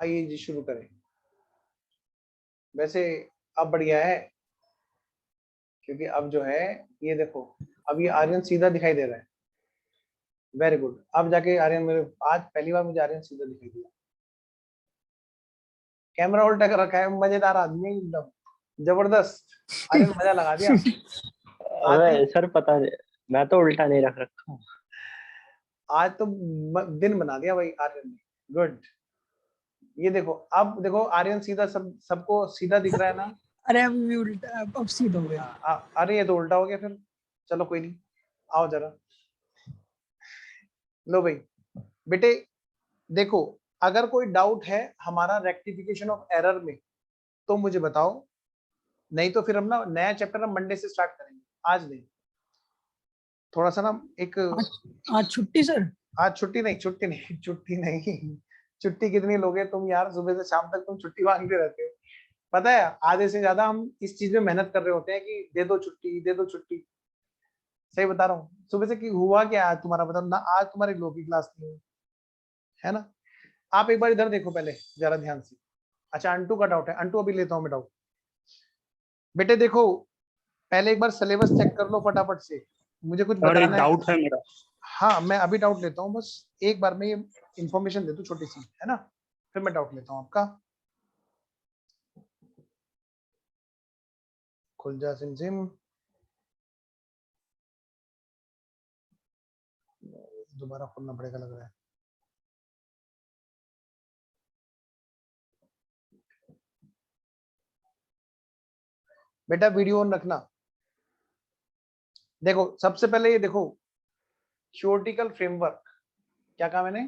आइए जी शुरू करें। वैसे अब बढ़िया है, क्योंकि अब जो है ये देखो, अब ये आर्यन सीधा दिखाई दे रहा है। Very good. अब जाके आर्यन, मेरे आज पहली बार मुझे आर्यन सीधा दिखाई दिया। कैमरा उल्टा कर रखा है, मजेदार आदमी है एकदम जबरदस्त। आर्यन मजा लगा दिया आज तो। अबे सर पता नहीं, मैं तो उल्टा नहीं रख रखा हूँ। आज तो दिन बना दिया भाई आर्यन ने। गुड। ये देखो, अब देखो आर्यन सीधा, सबको सीधा दिख रहा है ना। अरे अब भी उल्टा, अब सीधा हो गया। अरे ये तो उल्टा हो गया फिर। चलो कोई नहीं, आओ जरा। लो भाई बेटे, देखो अगर कोई डाउट है हमारा रेक्टिफिकेशन ऑफ एरर में तो मुझे बताओ, नहीं तो फिर हम ना नया चैप्टर हम मंडे से स्टार्ट करेंगे, आज नहीं। थोड़ा सा ना एक आज छुट्टी सर? आज छुट्टी नहीं, छुट्टी नहीं, छुट्टी नहीं। छुट्टी कितनी लोगे तुम यार, सुबह से शाम तक तुम छुट्टी मांगते रहते हो। पता है आधे से ज्यादा हम इस चीज में मेहनत कर रहे होते हैं कि दे दो छुट्टी, दे दो छुट्टी। सही बता रहा हूँ। सुबह से कि हुआ क्या आज तुम्हारा, बताओ ना। आज तुम्हारी लो की क्लास नहीं हुई है ना। आप एक बार इधर देखो पहले जरा ध्यान से। अच्छा अंटू का डाउट है, अंटू अभी लेता हूँ मैं डाउट। बेटे देखो, पहले एक बार सिलेबस चेक कर लो फटाफट से, मुझे कुछ और एक बताना है। डाउट है मेरा। हाँ मैं अभी डाउट लेता हूँ, बस एक बार में ये इन्फॉर्मेशन दे दूं छोटी सी, है ना, फिर मैं डाउट लेता हूँ आपका। खुल जा सिम सिम। दोबारा खोलना पड़ेगा लग रहा है। बेटा वीडियो ऑन रखना। देखो सबसे पहले ये देखो, थ्योरेटिकल फ्रेमवर्क। क्या कहा मैंने?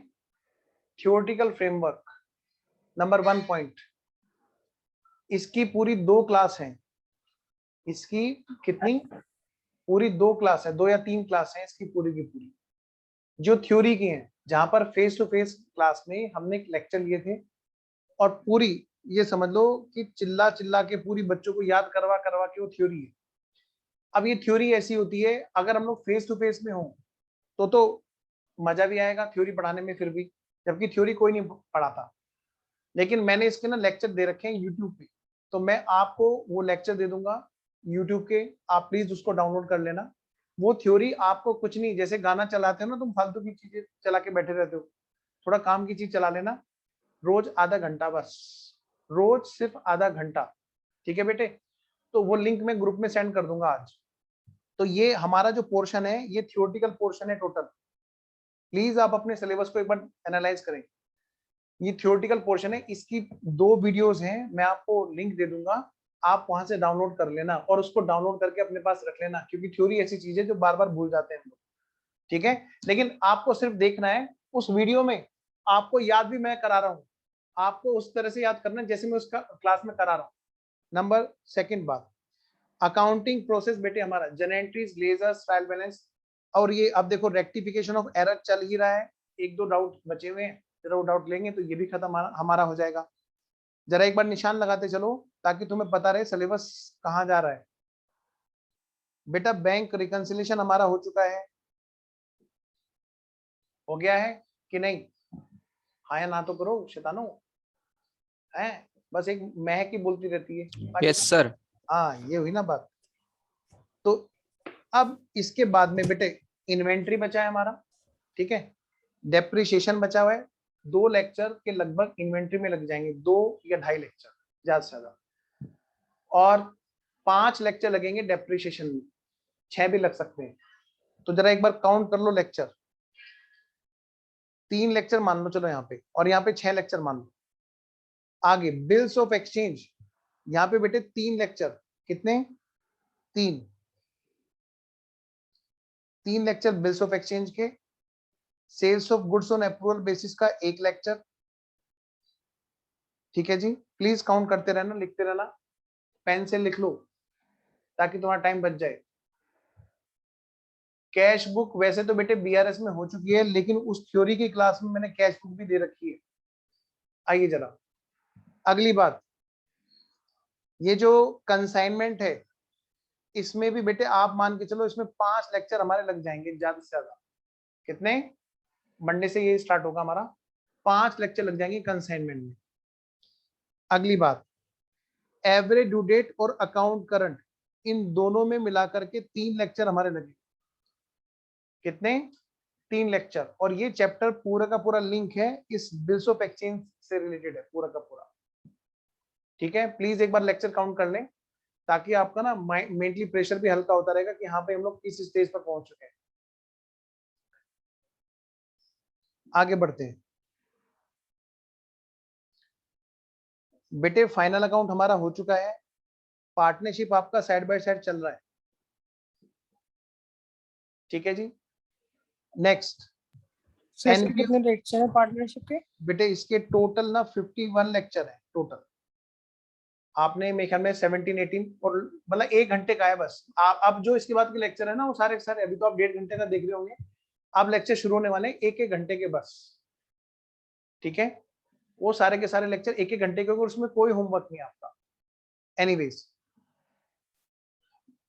Theoretical framework. नंबर 1 पॉइंट, इसकी पूरी 2 क्लास है। इसकी कितनी? पूरी 2 क्लास है, 2 या 3 क्लास है इसकी पूरी की पूरी, जो थ्योरी की है, जहां पर फेस टू फेस क्लास में हमने लेक्चर लिए थे। और पूरी ये समझ लो कि चिल्ला चिल्ला के पूरी बच्चों को याद करवा करवा के वो थ्योरी है। अब ये थ्योरी ऐसी होती है, अगर हम लोग फेस टू फेस में हो तो मजा भी आएगा थ्योरी पढ़ाने में फिर भी, जबकि थ्योरी कोई नहीं पढ़ाता। लेकिन मैंने इसके ना लेक्चर दे रखे हैं यूट्यूब पे, तो मैं आपको वो लेक्चर दे दूंगा यूट्यूब के, आप प्लीज उसको डाउनलोड कर लेना। वो थ्योरी आपको कुछ नहीं, जैसे गाना चलाते हो ना तुम, फालतू की चीजें चला के बैठे रहते हो, थोड़ा काम की चीज चला लेना। रोज आधा घंटा बस, रोज सिर्फ आधा घंटा। ठीक है बेटे, तो वो लिंक मैं ग्रुप में सेंड कर दूंगा आज। तो ये हमारा जो पोर्शन है ये थियोरेटिकल पोर्शन है टोटल। प्लीज आप अपने सिलेबस को एक बार एनालाइज करें। ये थियोरेटिकल पोर्शन है, इसकी 2 वीडियोस हैं, मैं आपको लिंक दे दूंगा, आप वहां से डाउनलोड कर लेना और उसको डाउनलोड करके अपने पास रख लेना, क्योंकि थ्योरी ऐसी चीज है जो बार बार भूल जाते हैं हम लोग। ठीक है, लेकिन आपको सिर्फ देखना है उस वीडियो में, आपको याद भी मैं करा रहा हूँ, आपको उस तरह से याद करना जैसे मैं उसका क्लास में करा रहा हूँ। नंबर 2 बात, अकाउंटिंग प्रोसेस बेटे हमारा जनरेटरीज, लेजर्स, ट्रायल बैलेंस। और ये अब देखो रेक्टिफिकेशन ऑफ एरर चल ही रहा है, 1-2 डाउट बचे हुए हैं, जरा वो डाउट लेंगे तो ये भी खत्म हमारा हो जाएगा। जरा एक बार निशान लगाते चलो ताकि तुम्हें पता रहे सिलेबस कहाँ जा रहा है। बेटा बैंक रिकंसिलिएशन हमारा हो चुका है, हो गया है कि नहीं? हाँ या ना तो करो शैतानो, है बस एक महक ही बोलती रहती है। Yes sir. हाँ ये हुई ना बात। तो अब इसके बाद में बेटे इन्वेंट्री बचा है हमारा, ठीक है, डेप्रिसिएशन बचा हुआ है। 2 लेक्चर के लगभग इन्वेंट्री में लग जाएंगे, 2 या 2.5 लेक्चर ज्यादा से ज्यादा, और 5 लेक्चर लगेंगे डेप्रिसिएशन में, 6 भी लग सकते हैं। तो जरा एक बार काउंट कर लो लेक्चर, 3 लेक्चर मान लो चलो यहाँ पे, और यहाँ पे 6 लेक्चर मान लो। आगे बिल्स ऑफ एक्सचेंज, यहाँ पे बेटे 3 लेक्चर, कितने? 3 लेक्चर बिल्स ऑफ एक्सचेंज के। Sales of goods on approval basis का 1 लेक्चर। ठीक है जी, प्लीज काउंट करते रहना, लिखते रहना, पेन से लिख लो ताकि तुम्हारा टाइम बच जाए। कैश बुक वैसे तो बेटे बीआरएस में हो चुकी है, लेकिन उस थ्योरी की क्लास में मैंने कैश बुक भी दे रखी है। आइए जरा अगली बात, ये जो कंसाइनमेंट है इसमें भी बेटे आप मान के चलो इसमें 5 लेक्चर हमारे लग जाएंगे ज्यादा से ज्यादा। कितने? मंडे से ये स्टार्ट होगा हमारा, 5 लेक्चर लग जाएंगे कंसाइनमेंट में। अगली बात, एवरेज ड्यू डेट और अकाउंट करंट, इन दोनों में मिलाकर के 3 लेक्चर हमारे लगे। कितने? 3 लेक्चर। और ये चैप्टर पूरा का पूरा लिंक है इस बिल्स ऑफ एक्सचेंज से रिलेटेड है पूरा का पूरा। ठीक है, प्लीज एक बार लेक्चर काउंट कर लें ताकि आपका ना मेंटली प्रेशर भी हल्का होता रहेगा कि हाँ पे हम लोग किस स्टेज पर पहुंच चुके हैं। आगे बढ़ते हैं बेटे। फाइनल अकाउंट हमारा हो चुका है, पार्टनरशिप आपका साइड बाय साइड चल रहा है। ठीक है जी। नेक्स्ट, सर इसके एनपीओ कितने लेक्चर है पार्टनरशिप के? बेटे इसके टोटल ना 51 लेक्चर है टोटल। आपने मेरे ख्याल में 17 18 और मतलब 1 घंटे का है बस। आप अब जो इसके बाद के लेक्चर है ना वो सारे सारे, अभी तो आप 1.5 घंटे का देख रहे होंगे, अब लेक्चर शुरू होने वाले हैं 1-1 घंटे के बस। ठीक है, वो सारे के सारे लेक्चर 1-1 घंटे के, उसमें कोई होमवर्क नहीं आपका। Anyways,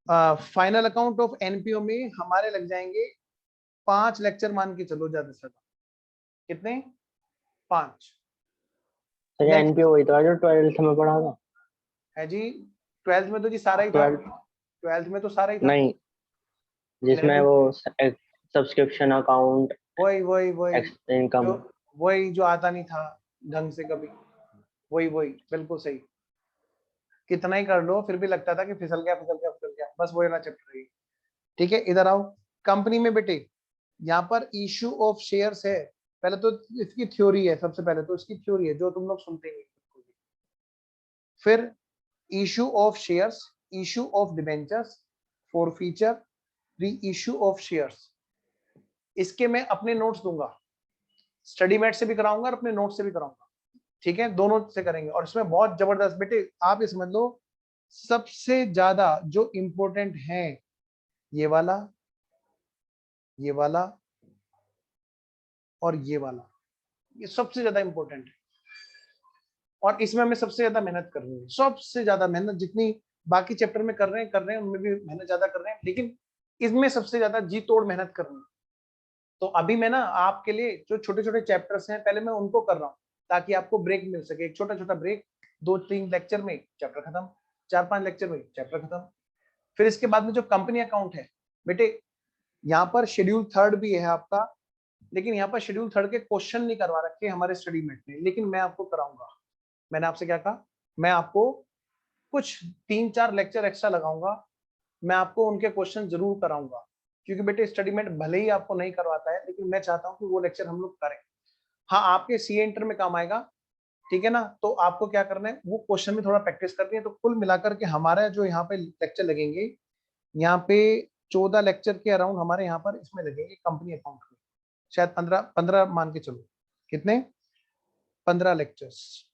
final account of NPO में हमारे लग जाएंगे 5 लेक्चर, मान के चलो ज्यादा से ज्यादा। कितने? 5 सर एनपीओ वही था जो 12th में पढ़ा था। है जी। 12th में तो जी सारा ही था। 12th में तो सारा ही था। नहीं, जिसमें वो सब्सक्रिप्शन अकाउंट, वही वही वही इनकम, वही जो आता नहीं था ढंग से कभी, वही वही बिल्कुल सही। कितना ही कर लो फिर भी लगता था कि फिसल गया फिसल गया फिसल गया, बस वही ना चैप्टर है। ठीक है, इधर आओ। कंपनी में बेटे यहाँ पर इशू ऑफ शेयर्स है। पहले तो इसकी थ्योरी है, सबसे पहले तो इसकी थ्योरी है जो तुम लोग सुनते ही। फिर issue of shares, issue of debentures, forfeiture, री इशू ऑफ शेयर्स। इसके मैं अपने नोट्स दूंगा, स्टडी मेट से भी कराऊंगा और अपने नोट्स से भी कराऊंगा। ठीक है, दोनों से करेंगे। और इसमें बहुत जबरदस्त बेटे आप ये समझ लो, सबसे ज्यादा जो इंपॉर्टेंट है ये वाला, ये वाला और ये वाला, ये सबसे ज्यादा इंपॉर्टेंट है। और इसमें हमें सबसे ज्यादा मेहनत करनी है, सबसे ज्यादा मेहनत। जितनी बाकी चैप्टर में कर रहे हैं उनमें भी मेहनत ज्यादा कर रहे हैं, लेकिन इसमें सबसे ज्यादा जी तोड़ मेहनत करनी है। तो अभी मैं ना आपके लिए जो छोटे छोटे चैप्टर्स हैं पहले मैं उनको कर रहा हूँ ताकि आपको ब्रेक मिल सके। एक छोटा छोटा ब्रेक, 2-3 लेक्चर में चैप्टर खत्म, 4-5 लेक्चर में चैप्टर खत्म। फिर इसके बाद में जो कंपनी अकाउंट है बेटे, यहाँ पर शेड्यूल 3 भी है आपका, लेकिन यहाँ पर शेड्यूल 3 के क्वेश्चन नहीं करवा रखे हमारे स्टडी मेट में, लेकिन मैं आपको कराऊंगा। मैंने आपसे क्या कहा, मैं आपको कुछ 3-4 लेक्चर एक्स्ट्रा लगाऊंगा, मैं आपको उनके क्वेश्चन जरूर कराऊंगा। क्योंकि बेटे स्टडी मेट भले ही आपको नहीं करवाता है, लेकिन मैं चाहता हूँ कि वो लेक्चर हम लोग करें। हाँ, आपके सीए इंटर में काम आएगा। ठीक है ना, तो आपको क्या करना है, वो क्वेश्चन में थोड़ा प्रैक्टिस करनी है। तो कुल मिलाकर के हमारा जो यहाँ पे लेक्चर लगेंगे, यहाँ पे 14 लेक्चर के अराउंड हमारे यहाँ पर इसमें लगेंगे कंपनी अकाउंट में। शायद 15 मान के चलो। कितने? 15 लेक्चर्स।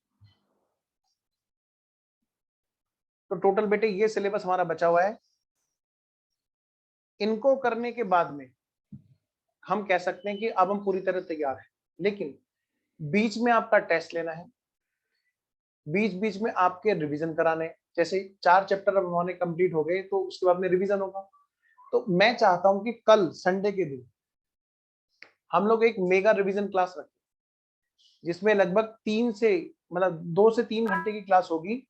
तो टोटल बेटे ये सिलेबस हमारा बचा हुआ है। इनको करने के बाद में हम कह सकते हैं कि अब हम पूरी तरह तैयार हैं। लेकिन बीच में आपका टेस्ट लेना है, बीच बीच में आपके रिवीजन कराने। जैसे 4 चैप्टर अब हमारे कंप्लीट हो गए तो उसके बाद में रिवीजन होगा। तो मैं चाहता हूं कि कल संडे के दिन हम लोग एक मेगा रिवीजन क्लास रखें, जिसमें लगभग 2 से 3 घंटे की क्लास होगी,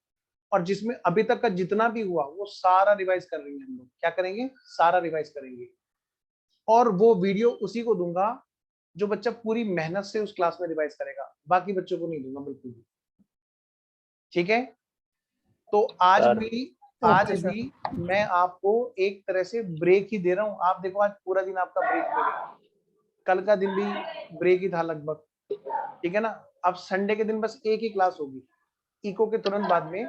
और जिसमें अभी तक का जितना भी हुआ वो सारा रिवाइज कर लेंगे हम लोग। क्या करेंगे? सारा रिवाइज करेंगे। और वो वीडियो उसी को दूंगा जो बच्चा पूरी मेहनत से उस क्लास में रिवाइज करेगा, बाकी बच्चों को नहीं दूंगा बिल्कुल भी। ठीक है, तो आज भी मैं आपको एक तरह से ब्रेक ही दे रहा हूं। आप देखो आज पूरा दिन आपका ब्रेक में गया, कल का दिन भी ब्रेक ही था लगभग। ठीक है ना, अब संडे के दिन बस एक ही क्लास होगी, इको के तुरंत बाद में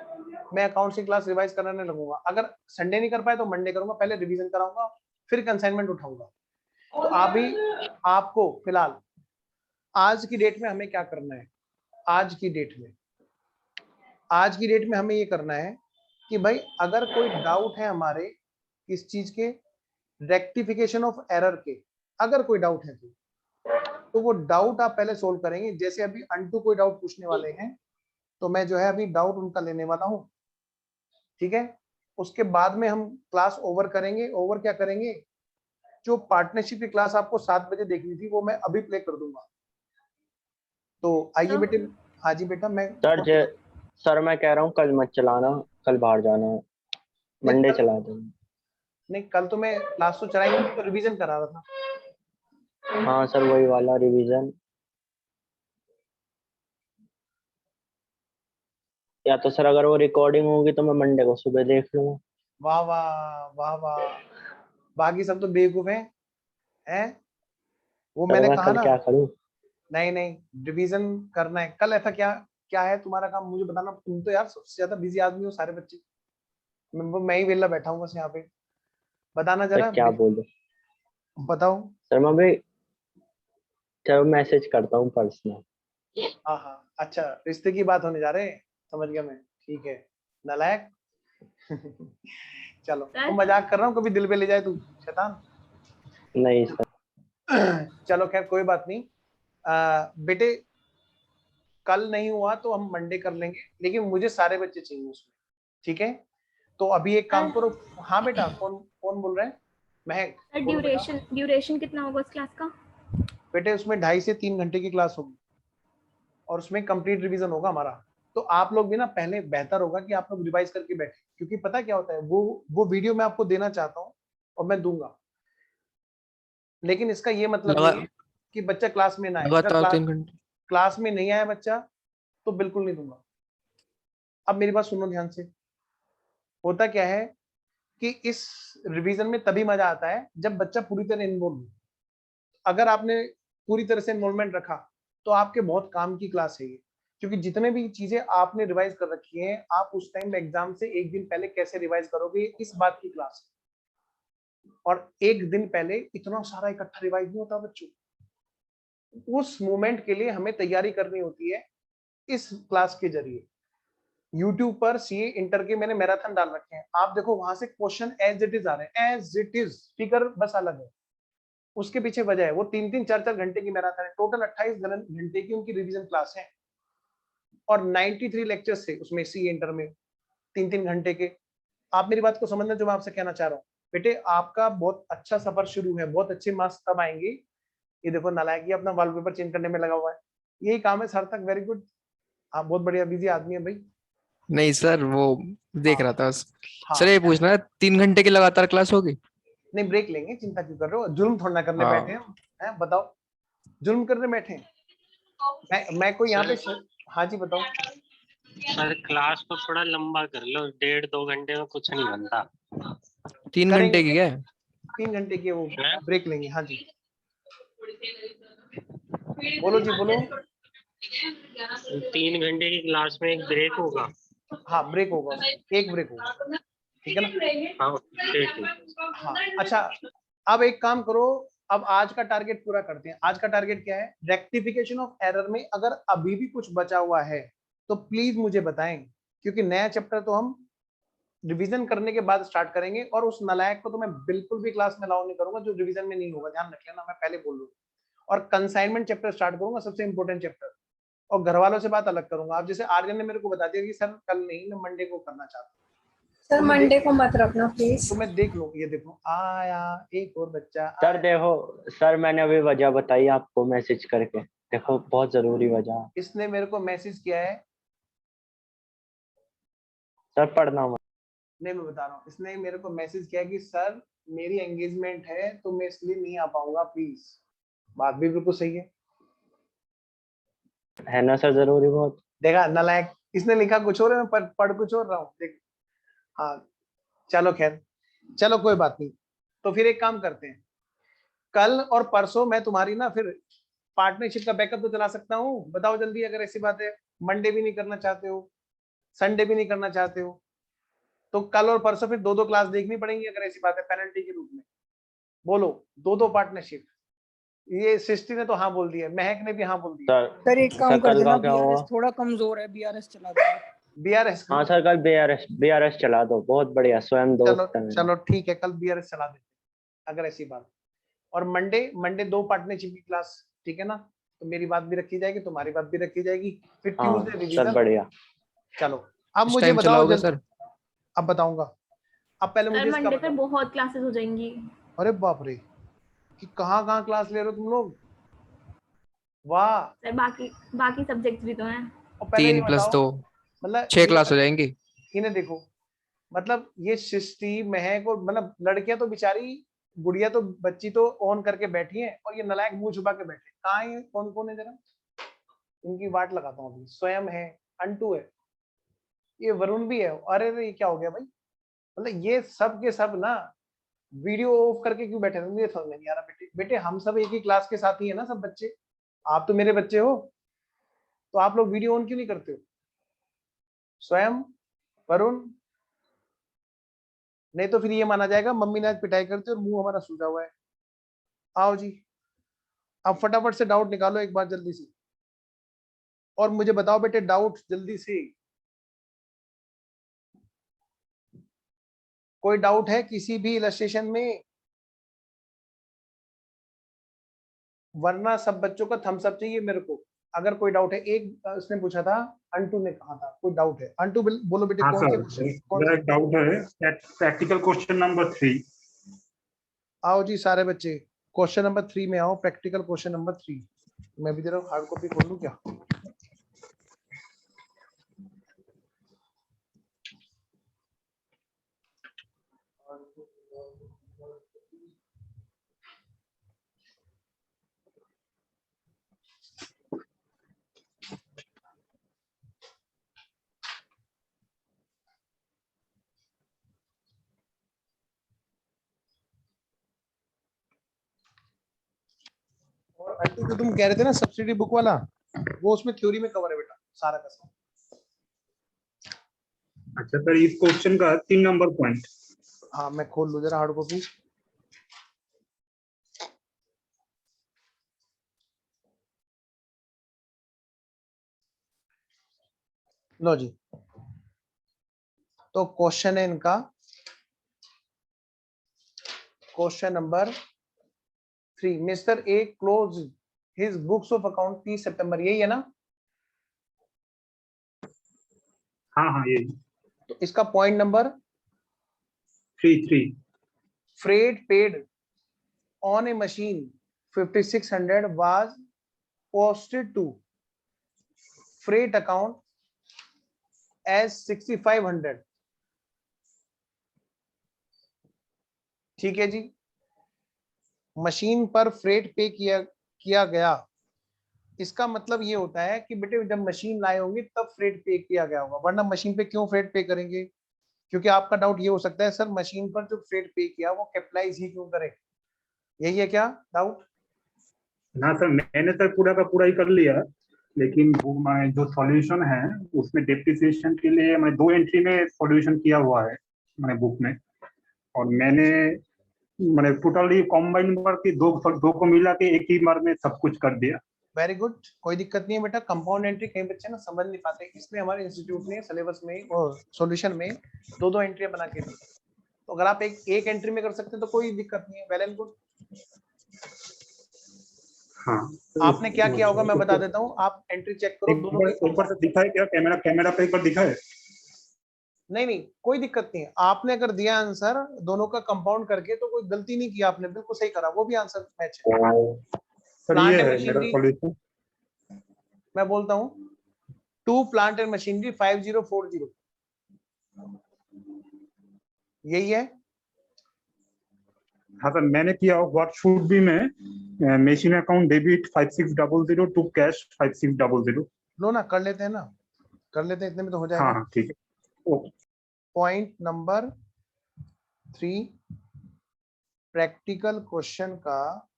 मैं अकाउंट्स की क्लास रिवाइज कराने लगूंगा। अगर संडे नहीं कर पाए तो मंडे करूंगा, पहले रिवीजन कराऊंगा फिर कंसाइनमेंट उठाऊंगा। तो अभी आपको फिलहाल आज की डेट में हमें क्या करना है, आज की डेट में हमें ये करना है कि भाई अगर कोई डाउट है हमारे किस चीज के, रेक्टिफिकेशन ऑफ एरर के, अगर कोई डाउट है तो वो डाउट आप पहले सोल्व करेंगे। जैसे अभी अंटू कोई डाउट पूछने वाले हैं तो मैं जो है अभी डाउट उनका लेने वाला हूं। ठीक है, उसके बाद में हम क्लास ओवर करेंगे। ओवर क्या करेंगे, जो पार्टनरशिप की क्लास आपको 7 बजे देखनी थी वो मैं अभी प्ले कर दूंगा। तो आइए बेटे। हाँ जी बेटा, मैं सर सर मैं कह रहा हूँ कल मत चलाना, कल बाहर जाना है, नहीं, मंडे कल चला दो। नहीं, कल तो मैं क्लास तो चलाई नहीं, तो रिवीजन करा रहा था। हाँ सर वही वाला रिवीजन, या तो सर अगर वो रिकॉर्डिंग होगी तो मैं मंडे को सुबह देख लूंगा। वाह वाह वाह वाह, बाकी सब तो बेवकूफ हैं। वो सर मैंने मैं कहा कल ना, क्या करूँ? नहीं नहीं, रिवीजन करना है कल। ऐसा क्या क्या है तुम्हारा काम, मुझे बताना। तुम तो यार सबसे ज्यादा बिजी आदमी हो सारे बच्चे, मैं ही वेला बैठा हूँ बस यहाँ पे। बताना सर जरा, क्या बोलूं? बताओ। सर मैं अभी, चलो मैसेज करता हूँ पर्सनल। हाँ हाँ, अच्छा, रिश्ते की बात होने जा रहे हैं, समझ गया मैं, ठीक है, नालायक। चलो, सर तो मजाक कर रहा हूँ, कभी दिल पे ले जाए तू शैतान। नहीं सर। चलो खैर कोई बात नहीं। बेटे, कल नहीं हुआ तो हम मंडे कर लेंगे, लेकिन मुझे सारे बच्चे चाहिए उसमें, ठीक है? तो अभी एक काम करो। हाँ बेटा, कौन कौन बोल रहे हैं? महक, सर बोलो बेटा। ड्यूरेशन कितना होगा उस क्लास का? बेटे उसमें 2.5 से 3 घंटे की क्लास होगी, और उसमें कंप्लीट रिवीजन होगा हमारा। तो आप लोग भी ना, पहले बेहतर होगा कि आप लोग रिवाइज करके बैठे, क्योंकि पता क्या होता है, वो वीडियो मैं आपको देना चाहता हूँ और मैं दूंगा, लेकिन इसका ये मतलब लगा नहीं है कि बच्चा क्लास में ना आए। अगर लगातार 3 घंटे। क्लास में नहीं आया बच्चा, तो बिल्कुल नहीं दूंगा। अब मेरी बात सुनो ध्यान से। होता क्या है कि इस रिवीजन में तभी मजा आता है जब बच्चा पूरी तरह इन्वॉल्व हो। अगर आपने पूरी तरह से इन्वॉल्वमेंट रखा, तो आपके बहुत काम की क्लास है ये, क्योंकि जितने भी चीजें आपने रिवाइज कर रखी हैं, आप उस टाइम एग्जाम से एक दिन पहले कैसे रिवाइज करोगे, इस बात की क्लास है। और एक दिन पहले इतना सारा इकट्ठा रिवाइज नहीं होता बच्चों। उस मोमेंट के लिए हमें तैयारी करनी होती है इस क्लास के जरिए। यूट्यूब पर सीए इंटर के मैंने मैराथन डाल रखे हैं, आप देखो वहां से क्वेश्चन एज इट इज आ रहे हैं, एज इट इज, फिगर बस अलग है। उसके पीछे वजह है, वो 3-3 4-4 घंटे की मैराथन है, टोटल 28 घंटे की उनकी रिवीजन क्लास है, और 93 लेक्चर्स थे उसमें सी इंटर में, 3-3 घंटे के। आप मेरी बात को समझना जो मैं आपसे कहना चाह रहा हूँ। बेटे आपका बहुत अच्छा सफर शुरू है, बहुत अच्छे मार्क्स तब आएंगे। ये देखो नालायक, ये अपना वॉलपेपर चेंज करने में लगा हुआ है, यही काम है सर तक। वेरी गुड, आप बहुत बढ़िया बिजी आदमी है भाई। नहीं सर, वो देख हाँ रहा था बस। सर हाँ, ये पूछना है, 3 घंटे की लगातार क्लास होगी? नहीं ब्रेक लेंगे, चिंता क्यों कर रहे हो, जुल्म थोड़ा ना करने बैठे हाँ। हैं हम, हैं बताओ, जुल्म करने बैठे हैं? मैं कोई यहाँ पे हाँ जी बताओ। सर क्लास को थोड़ा लंबा कर लो, 1.5-2 घंटे में कुछ नहीं बनता। 3 घंटे करेंगे, की है? 3 घंटे की वो हैं? ब्रेक लेंगे, हाँ जी। बोलो जी बोलो। 3 घंटे की क्लास में एक ब्रेक होगा? हाँ ब्रेक होगा, उसमें एक ब्रेक होगा, ठीक है ना? हाँ ठीक है। हाँ अच्छा, अब एक काम करो, अब आज का टारगेट पूरा करते हैं। आज का टारगेट क्या है? रेक्टिफिकेशन ऑफ एरर में अगर अभी भी कुछ बचा हुआ है तो प्लीज मुझे बताएं, क्योंकि नया चैप्टर तो हम रिवीजन करने के बाद स्टार्ट करेंगे, और उस नालायक को तो मैं बिल्कुल भी क्लास में अलाउ नहीं करूंगा जो रिवीजन में नहीं होगा, ध्यान रख लेना, मैं पहले बोल रहा हूँ। और कंसाइनमेंट चैप्टर स्टार्ट करूंगा, सबसे इंपॉर्टेंट चैप्टर, और घर वालों से बात अलग करूंगा। आप जैसे आर्यन ने मेरे को बता दिया कि सर कल नहीं, मैं मंडे को करना चाहता हूँ, सर तो मैं मंडे को मत रखना प्लीज। तो मैं देख लूँ। ये देखो आया एक और बच्चा सर आया। देखो, सर मैंने अभी वजह बताई आपको मैसेज करके, देखो बहुत जरूरी वजह। इसने मेरे को मैसेज किया है, सर पढ़ना मत। नहीं मैं बता रहा हूँ, इसने मेरे को मैसेज किया कि सर मेरी एंगेजमेंट है तो मैं इसलिए नहीं आ पाऊंगा प्लीज। बात भी बिल्कुल सही है ना सर, जरूरी बहुत। देखा नालायक, इसने लिखा कुछ और है, मैं पढ़ कुछ और रहा हूँ, देख। हाँ चलो खैर, चलो कोई बात नहीं। तो फिर एक काम करते हैं, कल और परसों मैं तुम्हारी ना फिर पार्टनरशिप का बैकअप तो चला सकता हूँ, बताओ जल्दी अगर ऐसी बात है। मंडे भी नहीं करना चाहते हो, संडे भी नहीं करना चाहते हो, तो कल और परसों फिर 2-2 क्लास देखनी पड़ेंगी अगर ऐसी बात है, पेनल्टी के रूप में। बोलो, 2-2 पार्टनरशिप। ये सृष्टि ने तो हाँ बोल दिया, महक ने भी हाँ बोल दिया। सर सर एक काम सर कर कल देना, का क्या बीआरएस हुआ? थोड़ा कमजोर है, बीआरएस चला दो। बीआरएस, हाँ सर कल बीआरएस चला दो, बहुत बढ़िया, स्वयं चलो दोस्त है मेरा। चलो ठीक है, कल बीआरएस चला देते हैं अगर ऐसी बात। और मंडे मंडे 2 पार्टनरशिप की क्लास, ठीक है ना? तो मेरी बात भी रखी जाएगी, तुम्हारी बात भी रखी जाएगी, फिर हाँ ट्यूसडे सर रिवीजन। बढ़िया। चलो अब इस मुझे टाइम बताओ चलाओगे जल्दी। सर? अब बताऊंगा, अब पहले सर मुझे इसका मंडे पे बताओ। बहुत क्लासेस हो जाएंगी। अरे बाप रे, कि कहाँ कहाँ क्लास ले रहे हो तुम लोग, वाह। सर बाकी बाकी सब्जेक्ट्स भी तो हैं। और पहले ये 3 + बताओ, 2। मतलब 6 क्लास हो जाएंगी। इन्हें देखो, मतलब ये सृष्टि महक और मतलब लड़कियां तो बेचारी, गुड़िया तो बच्ची तो ऑन करके बैठी है और ये नलायक मुंह छुपा के बैठे। कहाँ है, कौन कौन है जरा, इनकी वाट लगाता हूँ अभी। स्वयं है, अंटू है, ये वरुण भी है। अरे रे, ये क्या हो गया भाई, मतलब ये सब के सब ना वीडियो ऑफ करके क्यों बैठे थे, मुझे समझ में नहीं आ रहा। बेटे बेटे हम सब एक ही क्लास के साथ ही है ना सब बच्चे, आप तो मेरे बच्चे हो, तो आप लोग वीडियो ऑन क्यों नहीं करते हो? स्वयं, वरुण, नहीं तो फिर ये माना जाएगा मम्मी ने आज पिटाई करती और मुंह हमारा सूजा हुआ है। आओ जी, अब फटाफट से डाउट निकालो एक बार जल्दी से, और मुझे बताओ बेटे डाउट जल्दी से। कोई डाउट है किसी भी इलस्ट्रेशन में? वरना सब बच्चों का थम्स अप चाहिए मेरे को, अगर कोई डाउट है। एक उसने पूछा था, अंटू ने कहा था कोई डाउट है। अंटू बोलो बेटे, हाँ कौन से सर, क्वेश्चन, कौन मेरा से? एक डाउट है, प्रैक्टिकल क्वेश्चन नंबर 3। आओ जी सारे बच्चे, क्वेश्चन नंबर 3 में आओ, प्रैक्टिकल क्वेश्चन नंबर 3। मैं भी जरा हार्ड कॉपी खोल लूं क्या? और अंटू जो तुम कह रहे थे ना सब्सिडी बुक वाला, वो उसमें थ्योरी में कवर है बेटा, सारा का सारा। अच्छा सर, इस क्वेश्चन का 3 नंबर पॉइंट। हाँ मैं खोल लूं जरा हार्ड कॉपी। लो जी, तो क्वेश्चन है इनका, question number 3। Mister A close his books of account 30 सितंबर, यही है ना? हाँ हाँ, ये तो इसका point number 3। freight paid on a machine 5600 was posted to freight account as 6500। ठीक है जी, मशीन पर फ्रेट पे किया गया, इसका मतलब ये होता है कि बेटे जब मशीन लाए होंगे तब फ्रेट पे किया गया होगा, वरना मशीन पे क्यों फ्रेट पे करेंगे? क्योंकि आपका डाउट ये हो सकता है सर मशीन पर जो फ्रेट पे किया वो कैपिटलाइज ही क्यों करे, यही है क्या डाउट? हाँ सर, मैंने सर पूरा का पूरा ही कर लिया, लेकिन वो मैं जो सॉल्यूशन है उसमें डेप्रिसिएशन के लिए मैं 2 एंट्री में सॉल्यूशन किया हुआ है मैंने बुक में। और मैंने टोटली कॉम्बाइन करके दो दो को मिला के एक ही बार में सब कुछ कर दिया। वेरी गुड, कोई दिक्कत नहीं है बेटा। कंपाउंड एंट्री कई बच्चे ना समझ नहीं पाते, इसलिए हमारे इंस्टीट्यूट ने सिलेबस में और सॉल्यूशन में दो दो एंट्री बना के दी। तो अगर आप एक एंट्री में कर सकते हैं तो कोई दिक्कत नहीं है, वेल एंड गुड। हाँ, आपने क्या किया होगा मैं बता देता हूँ, आप एंट्री चेक करो दोनों की। एक बार दिखाए क्या, कैमरा पे एक बार दिखाए? नहीं नहीं कोई दिक्कत नहीं है, आपने अगर दिया आंसर दोनों का कंपाउंड करके तो कोई गलती नहीं की आपने, बिल्कुल सही करा, वो भी आंसर मैच है। सर प्लांट ये एंड है मेरा मशीनरी, सॉल्यूशन। मैं बोलता हूँ 2 प्लांट एंड मशीनरी 5040, यही है। हाँ सर, मैंने किया व्हाट शुड बी में machine account debit 5600 to cash 5600। लो ना, कर लेते हैं ना, कर लेते हैं, इतने में तो हो हाँ जाएगा। हाँ ठीक है, okay. Point number 3 practical question का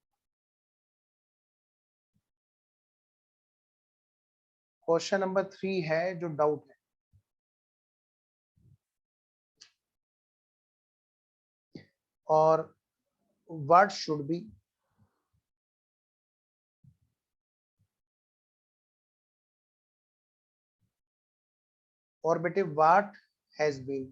क्वेश्चन नंबर 3 है जो डाउट है, और व्हाट शुड बी और बेटे व्हाट हैज बीन।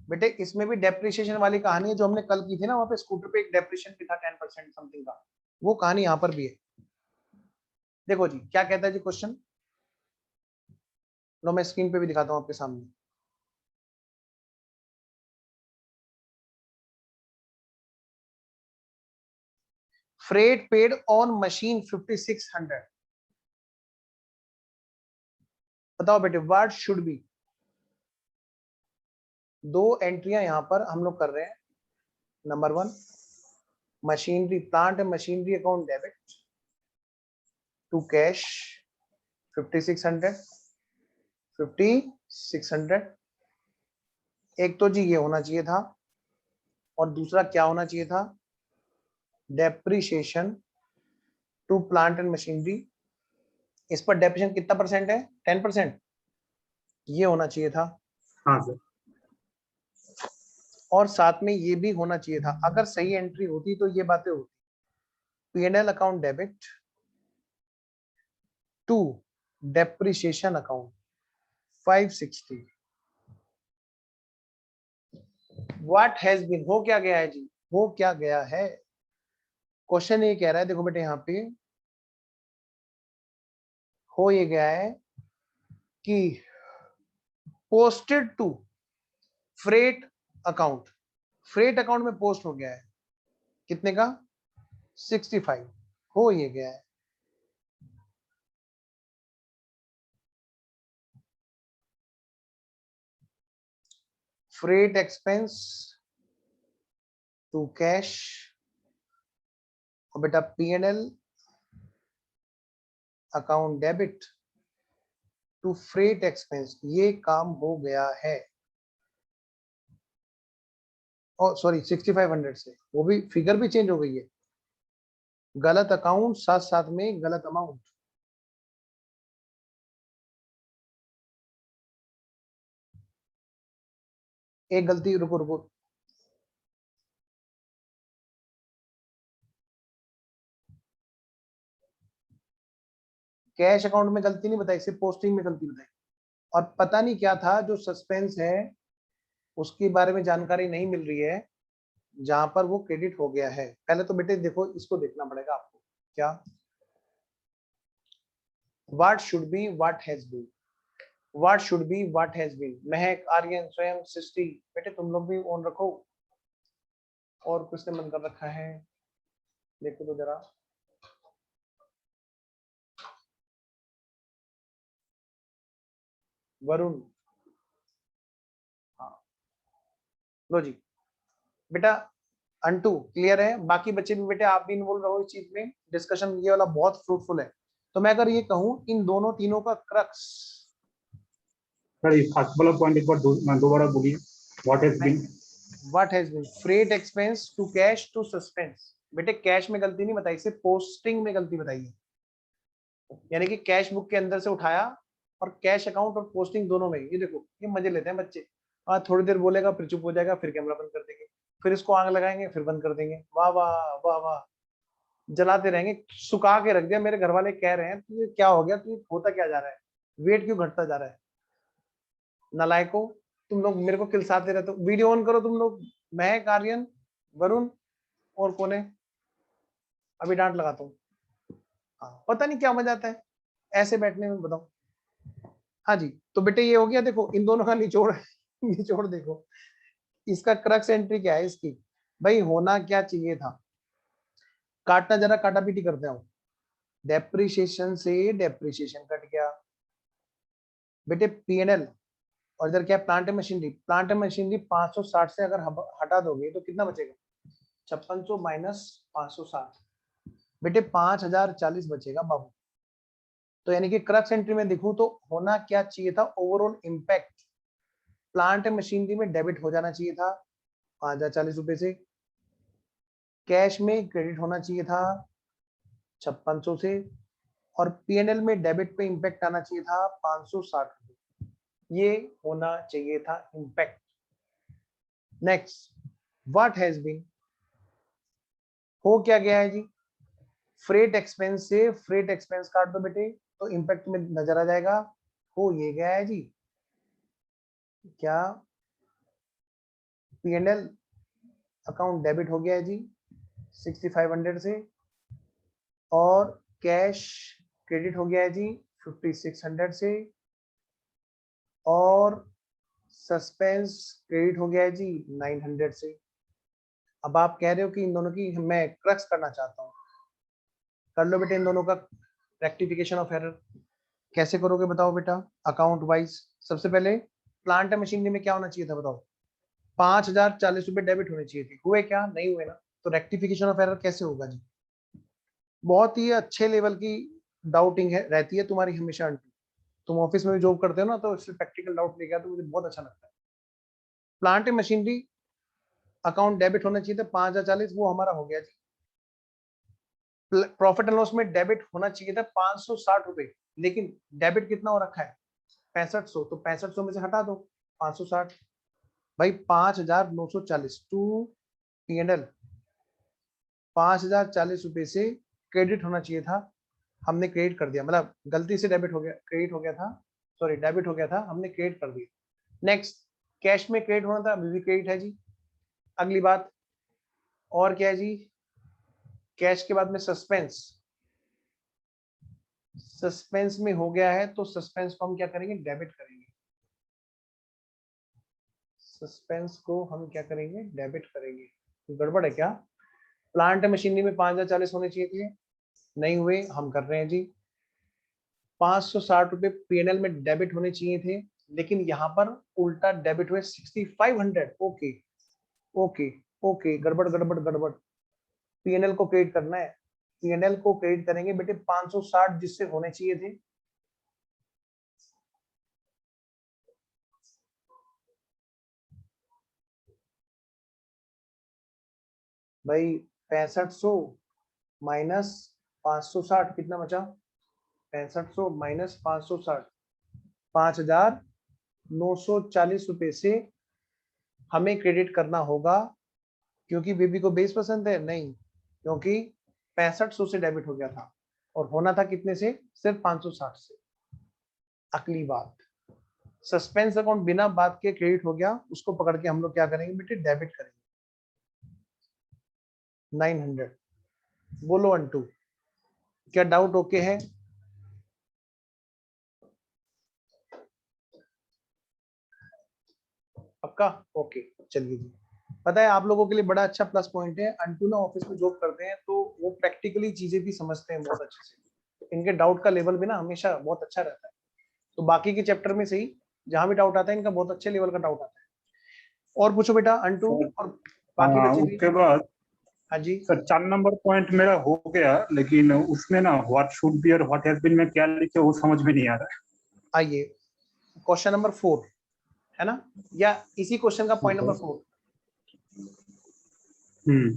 बेटे इसमें भी डेप्रिसिएशन वाली कहानी है जो हमने कल की थी ना, वहां पे स्कूटर पे एक डेप्रिसिएशन भी था 10% समथिंग का, वो कहानी यहां पर भी है। देखो जी क्या कहता है जी क्वेश्चन, लो मैं स्क्रीन पे भी दिखाता हूं आपके सामने। फ्रेट पेड ऑन मशीन 5600, बताओ बेटे व्हाट शुड बी, दो एंट्रियां यहां पर हम लोग कर रहे हैं। Number 1 machinery, plant and machinery account debit to cash 5600 5600। एक तो जी ये होना चाहिए था, और दूसरा क्या होना चाहिए था, depreciation to plant and machinery. इस पर डेप्रिसिएशन कितना परसेंट है, 10%, ये होना चाहिए था। हाँ सर। और साथ में ये भी होना चाहिए था, अगर सही एंट्री होती तो ये बातें होती। P&L account debit to depreciation account 560। What has been, हो क्या गया है जी, हो क्या गया है। क्वेश्चन ये कह रहा है, देखो बेटे यहाँ पे हो ये गया है कि posted to freight account, freight account में पोस्ट हो गया है कितने का, 65, हो ये गया है। फ्रेट एक्सपेंस टू कैश, और बेटा P&L account debit to freight expense, ये काम हो गया है। और सॉरी 6500 से, वो भी फिगर भी चेंज हो गई है, गलत अकाउंट साथ साथ में गलत अमाउंट। एक गलती, रुको रुको, कैश अकाउंट में गलती नहीं बताई, सिर्फ पोस्टिंग में गलती बताई। और पता नहीं क्या था, जो सस्पेंस है उसके बारे में जानकारी नहीं मिल रही है, जहां पर वो क्रेडिट हो गया है। पहले तो बेटे देखो, इसको देखना पड़ेगा आपको, क्या what should be what has been, what should be what has been. Mehak, Aryan, स्वयं, सृष्टि, बेटे तुम लोग भी ऑन रखो। और किसने मन कर रखा है, देखो तो जरा। वरुण, हाँ लो जी बेटा। अंटू क्लियर है, बाकी बच्चे भी बेटे आप भी इन्वॉल्व रहो इस चीज में, डिस्कशन ये वाला बहुत फ्रूटफुल है। तो मैं अगर ये कहूं इन दोनों तीनों का क्रक्स, सर ये फर्स्ट वाला पॉइंट एक बार दोबारा बोलिए, what has been. What has been freight expense to cash to suspense. बेटे कैश में गलती नहीं बताई, सिर्फ पोस्टिंग में गलती बताई है, यानी कि कैश बुक के अंदर से उठाया, और कैश अकाउंट और पोस्टिंग दोनों में। ये देखो ये मजे लेते हैं बच्चे, थोड़ी देर बोलेगा फिर चुप हो जाएगा, फिर कैमरा बंद कर देंगे, फिर इसको आग लगाएंगे फिर बंद कर देंगे, वाह वाह वाह वाह, जलाते रहेंगे। सुखा के रख दिया, मेरे घर वाले कह रहे हैं तुझे क्या हो गया, तुझे होता क्या जा रहा है, वेट क्यों घटता जा रहा है। नालायको, तुम लोग मेरे को किलसाते रहते हो। वीडियो ऑन करो तुम लोग, महक, आर्यन, वरुण, और कौन है, अभी डांट लगाता हूँ। हाँ, पता नहीं क्या मजा आता है ऐसे बैठने में, बताओ। हाँ जी, तो बेटे ये हो गया, देखो इन दोनों का निचोड़ निचोड़ देखो, इसका क्रक्स एंट्री क्या है इसकी, भाई होना क्या चाहिए था। काटना जरा काटा पीटी करते हो, डेप्रिसिएशन से डेप्रिसिएशन कट गया बेटे, P&L। और इधर क्या है, plant and machinery, plant and machinery 560 से अगर हटा दोगे तो कितना बचेगा, 5600 माइनस 560, बेटे 5040 बचेगा बाबू। तो यानी कि क्रक्स एंट्री में देखूं तो होना क्या चाहिए था, overall impact plant and machinery में डेबिट हो जाना चाहिए था 5040 रुपए से, कैश में क्रेडिट होना चाहिए था 5600 से, और P&L में डेबिट पे इंपैक्ट आना चाहिए था 560 रुपए, ये होना चाहिए था impact. Next, what has been, हो क्या गया है जी, फ्रेट एक्सपेंस से फ्रेट एक्सपेंस काट दो बेटे, तो इंपैक्ट में नजर आ जाएगा, हो ये गया है जी, क्या P&L अकाउंट डेबिट हो गया है जी 6500 से, और कैश क्रेडिट हो गया है जी 5600 से, और सस्पेंस क्रेडिट हो गया है जी 900 से। अब आप कह रहे हो कि इन दोनों की मैं क्रक्स करना चाहता हूं, कर लो बेटे इन दोनों का रेक्टिफिकेशन ऑफ एरर। कैसे करोगे बताओ बेटा, अकाउंट वाइज। सबसे पहले प्लांट एंड मशीनरी में क्या होना चाहिए था बताओ, 5,040 रुपए डेबिट होने चाहिए थे, हुए क्या, नहीं हुए ना, तो रेक्टिफिकेशन ऑफ एरर कैसे होगा जी। बहुत ही अच्छे लेवल की डाउटिंग है रहती है तुम्हारी हमेशा आंटी, तुम ऑफिस में भी जॉब करते हो ना, तो इससे प्रैक्टिकल डाउट लेके आते हो, मुझे बहुत अच्छा लगता है। Plant and machinery account debit होना चाहिए था 5,040, वो हमारा हो गया जी। प्रॉफिट एंड लॉस में डेबिट होना चाहिए था 560 रुपए, लेकिन डेबिट कितना हो रखा है 6500, तो 6500 में से हटा दो 560, भाई 5,940 टू P&L 5,040 रुपए से क्रेडिट होना चाहिए था, हमने क्रेडिट कर दिया, मतलब गलती से डेबिट हो गया, क्रेडिट हो गया था, सॉरी डेबिट हो गया था, हमने क्रेडिट कर दिया। नेक्स्ट, कैश में क्रेडिट होना था, अभी भी क्रेडिट है जी। अगली बात और क्या है जी, कैश के बाद में सस्पेंस, सस्पेंस में हो गया है, तो सस्पेंस को हम क्या करेंगे, डेबिट करेंगे, सस्पेंस को हम क्या करेंगे, डेबिट करेंगे। तो गड़बड़ है क्या, प्लांट मशीनरी में 5,040 होने चाहिए थे, नहीं हुए, हम कर रहे हैं जी। 560 रुपए P&L में डेबिट होने चाहिए थे, लेकिन यहाँ पर उल्टा डेबिट हुए 6,500। ओके ओके ओके, गड़बड़ गड़बड़ गड़बड़, P&L को क्रेडिट करना है, P&L को क्रेडिट करेंगे बेटे 560 जिससे होने चाहिए थे, भाई 6500 माइनस 560 कितना बचा, 6500 माइनस 560, 5,940 रुपए से हमें क्रेडिट करना होगा, क्योंकि बेबी को बेस पसंद है, नहीं, क्योंकि 6500 से डेबिट हो गया था और होना था कितने से, सिर्फ 560 से। अगली बात, सस्पेंस अकाउंट बिना बात के क्रेडिट हो गया, उसको पकड़ के हम लोग क्या करेंगे बेटे, डेबिट करेंगे 900। बोलो अंटू, क्या डाउट ओके है, पक्का ओके। चलिए जी, पता है आप लोगों के लिए बड़ा अच्छा प्लस पॉइंट है, अंटू ना ऑफिस में जॉब करते हैं, तो वो प्रैक्टिकली चीजें भी समझते हैं बहुत अच्छे से, तो इनके डाउट का लेवल भी ना हमेशा बहुत अच्छा रहता है, तो बाकी के चैप्टर में से ही जहां भी डाउट आता है, इनका बहुत अच्छे लेवल का डाउट आता है। और पूछो बेटा अंटू और बाकी बच्चे भी। उसके बाद हाँ जी सर 4 नंबर पॉइंट मेरा हो गया, लेकिन उसमें ना व्हाट शुड बी और व्हाट हैज बीन में क्या लिखे वो समझ में नहीं आ रहा आइए, क्वेश्चन नंबर 4 है ना, या इसी क्वेश्चन का पॉइंट नंबर 4, है।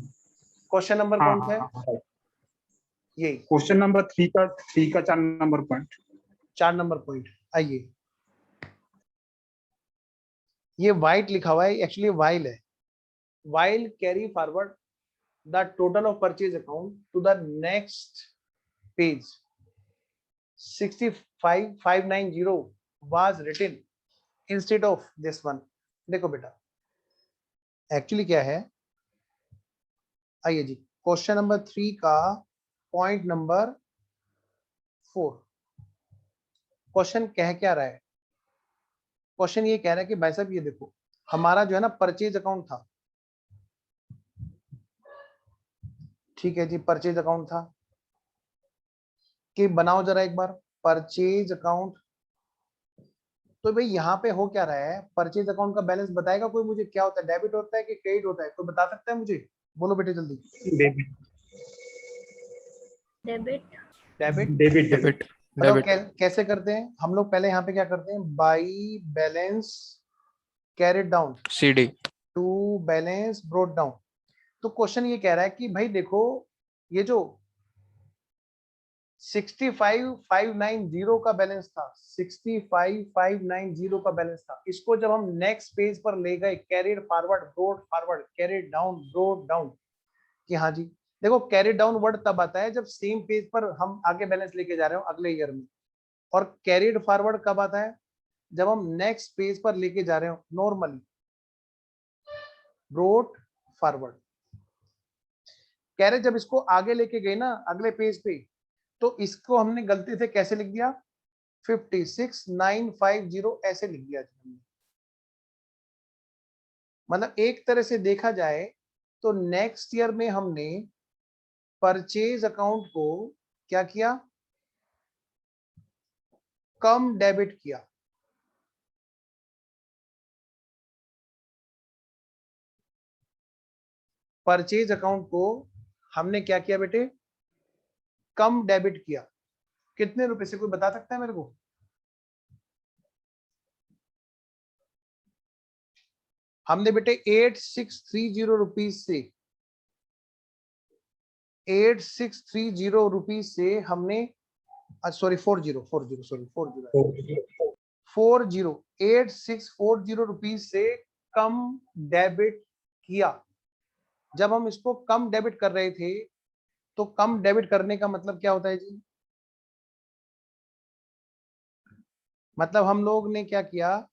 क्वेश्चन नंबर हाँ कौन सा है, हाँ, यही क्वेश्चन नंबर 3 का 4 नंबर पॉइंट। 4 number point. आइए, ये वाइट लिखा हुआ है, एक्चुअली वाइल है, while carry forward the total of purchase account to the next page 65590 was written instead of this one। देखो बेटा एक्चुअली क्या है, आइए जी, क्वेश्चन नंबर 3 का पॉइंट नंबर 4, क्वेश्चन कह क्या रहा है, क्वेश्चन ये कह रहा है कि भाई साहब ये देखो, हमारा जो है ना परचेज अकाउंट था, ठीक है जी, परचेज अकाउंट था, कि बनाओ जरा एक बार परचेज अकाउंट, तो भाई यहाँ पे हो क्या रहा है, परचेज अकाउंट का बैलेंस बताएगा कोई मुझे, क्या होता है, डेबिट होता है कि क्रेडिट होता है, कोई बता सकता है मुझे, बोलो बेटे जल्दी। Debit debit. Debit, debit debit बताओ डेबिट कैसे करते हैं हम लोग, पहले यहाँ पे क्या करते हैं, by balance carried down CD। To balance brought down. तो क्वेश्चन ये कह रहा है कि भाई देखो, ये जो 65590 का बैलेंस था, 65590 का बैलेंस था, इसको जब हम नेक्स्ट पेज पर ले गए, carried forward brought forward, carried down brought down, कि हाँ जी देखो, कैरिड डाउन वर्ड तब आता है जब सेम पेज पर हम आगे बैलेंस लेके जा रहे हो अगले ईयर में, और कैरिड फॉरवर्ड कब आता है, जब हम नेक्स्ट पेज पर लेके जा रहे हो नॉर्मली, ब्रोड फॉरवर्ड। कह रहे जब इसको आगे लेके गए ना अगले पेज पे, तो इसको हमने गलती से कैसे लिख दिया, 56950 ऐसे लिख दिया हमने। मतलब एक तरह से देखा जाए तो नेक्स्ट ईयर में हमने परचेज अकाउंट को क्या किया, कम डेबिट किया। परचेज अकाउंट को हमने क्या किया बेटे, कम डेबिट किया। कितने रुपए से, कोई बता सकता है मेरे को? हमने बेटे 8630 रुपीज से 8630 रुपीज से हमने सॉरी 8640 रुपीज से कम डेबिट किया। जब हम इसको कम डेबिट कर रहे थे तो कम डेबिट करने का मतलब क्या होता है जी? मतलब हम लोग ने क्या किया,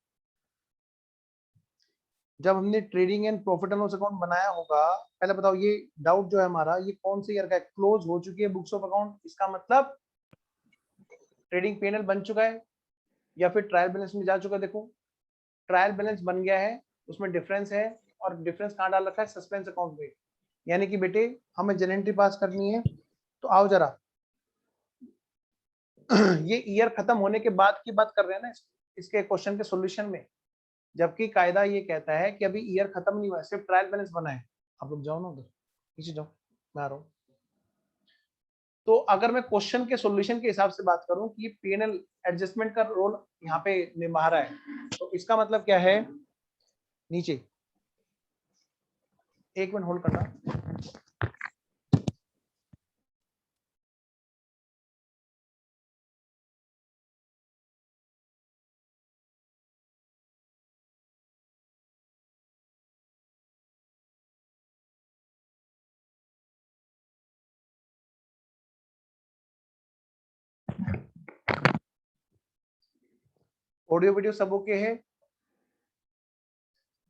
जब हमने trading and profit and loss account बनाया होगा, पहले बताओ ये डाउट जो है हमारा, ये कौन से ईयर का है? क्लोज हो चुकी है बुक्स ऑफ अकाउंट, इसका मतलब ट्रेडिंग पीएनएल बन चुका है या फिर ट्रायल बैलेंस में जा चुका है। देखो ट्रायल बैलेंस बन गया है, उसमें डिफरेंस है, और डिफरेंस कहाँ डाल रखा है? सस्पेंस अकाउंट में। यानी कि बेटे हमें जनरल एंट्री पास करनी है, तो आओ जरा ये ईयर खत्म होने के बाद की बात कर रहे हैं ना इसके क्वेश्चन के सॉल्यूशन में, जबकि कायदा ये कहता है कि अभी ईयर खत्म नहीं हुआ है, सिर्फ ट्रायल बैलेंस बना है। आप लोग जाओ ना उधर, पीछे जाओ, मैं आ रहा हूं। तो अगर मैं क्वेश्चन के सॉल्यूशन के हिसाब से बात करूं कि पीएनएल एडजस्टमेंट का रोल यहाँ पे निभा रहा है, तो इसका मतलब क्या है? नीचे एक मिनट होल्ड करना। ऑडियो वीडियो सब ओके है?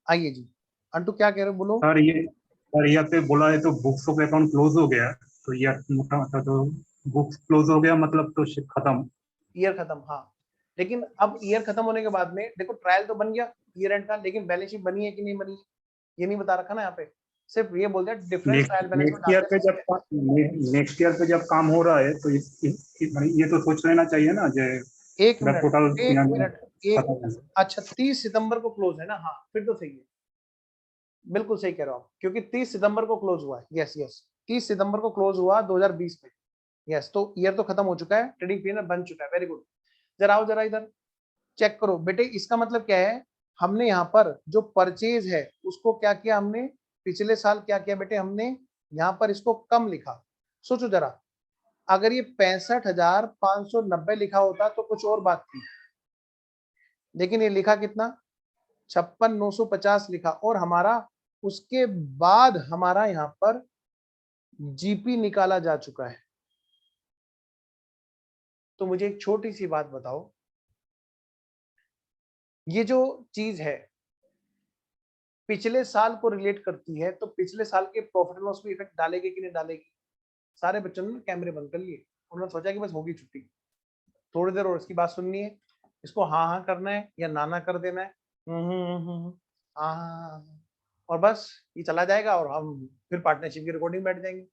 आइए जी, अंटू क्या कह रहे हो, बोलो। सर यहाँ पे बोला है तो बुक्स ऑफ अकाउंट क्लोज हो गया, तो ये मोटा मोटा तो बुक्स क्लोज हो गया मतलब तो खत्म, ईयर खत्म, हाँ। लेकिन अब ईयर खत्म होने के बाद में देखो ट्रायल तो बन गया ईयर एंड का, लेकिन बैलेंस शीट बनी है कि नहीं बनी, ये नहीं बता रखा ना यहाँ पे। सिर्फ ये बोल दिया डिफरेंस ट्रायल बैलेंस में नेक्स्ट ईयर पे जब काम हो रहा है तो ये तो सोच लेना चाहिए ना जो एक मिनट खत्म। अच्छा 30 सितंबर को क्लोज है ना? हाँ फिर तो सही है, बिल्कुल सही कह रहा हूँ, क्योंकि 30 सितंबर को क्लोज हुआ है। यस 30 सितंबर को क्लोज हुआ 2020 में। यस, तो ईयर तो खत्म हो चुका है, ट्रेडिंग पीरियड बन चुका है। Very good. जरा आओ जरा इधर चेक करो बेटे, इसका मतलब क्या है? हमने यहाँ पर जो परचेज है उसको क्या किया हमने, पिछले साल क्या किया बेटे, हमने यहाँ पर इसको कम लिखा। सोचो जरा, अगर ये 65,590 लिखा होता तो कुछ और बात थी, लेकिन ये लिखा कितना? 56,950 लिखा, और हमारा उसके बाद हमारा यहाँ पर जीपी निकाला जा चुका है। तो मुझे एक छोटी सी बात बताओ, ये जो चीज है पिछले साल को रिलेट करती है, तो पिछले साल के प्रॉफिट एंड लॉस में इफेक्ट डालेगी कि नहीं डालेगी? सारे बच्चों ने कैमरे बंद कर लिए, उन्होंने सोचा कि बस होगी छुट्टी, थोड़ी देर और इसकी बात सुननी है, इसको हाँ हाँ करना है या ना ना कर देना है, हाँ, और बस ये चला जाएगा और हम फिर पार्टनरशिप की रिकॉर्डिंग बैठ जाएंगे।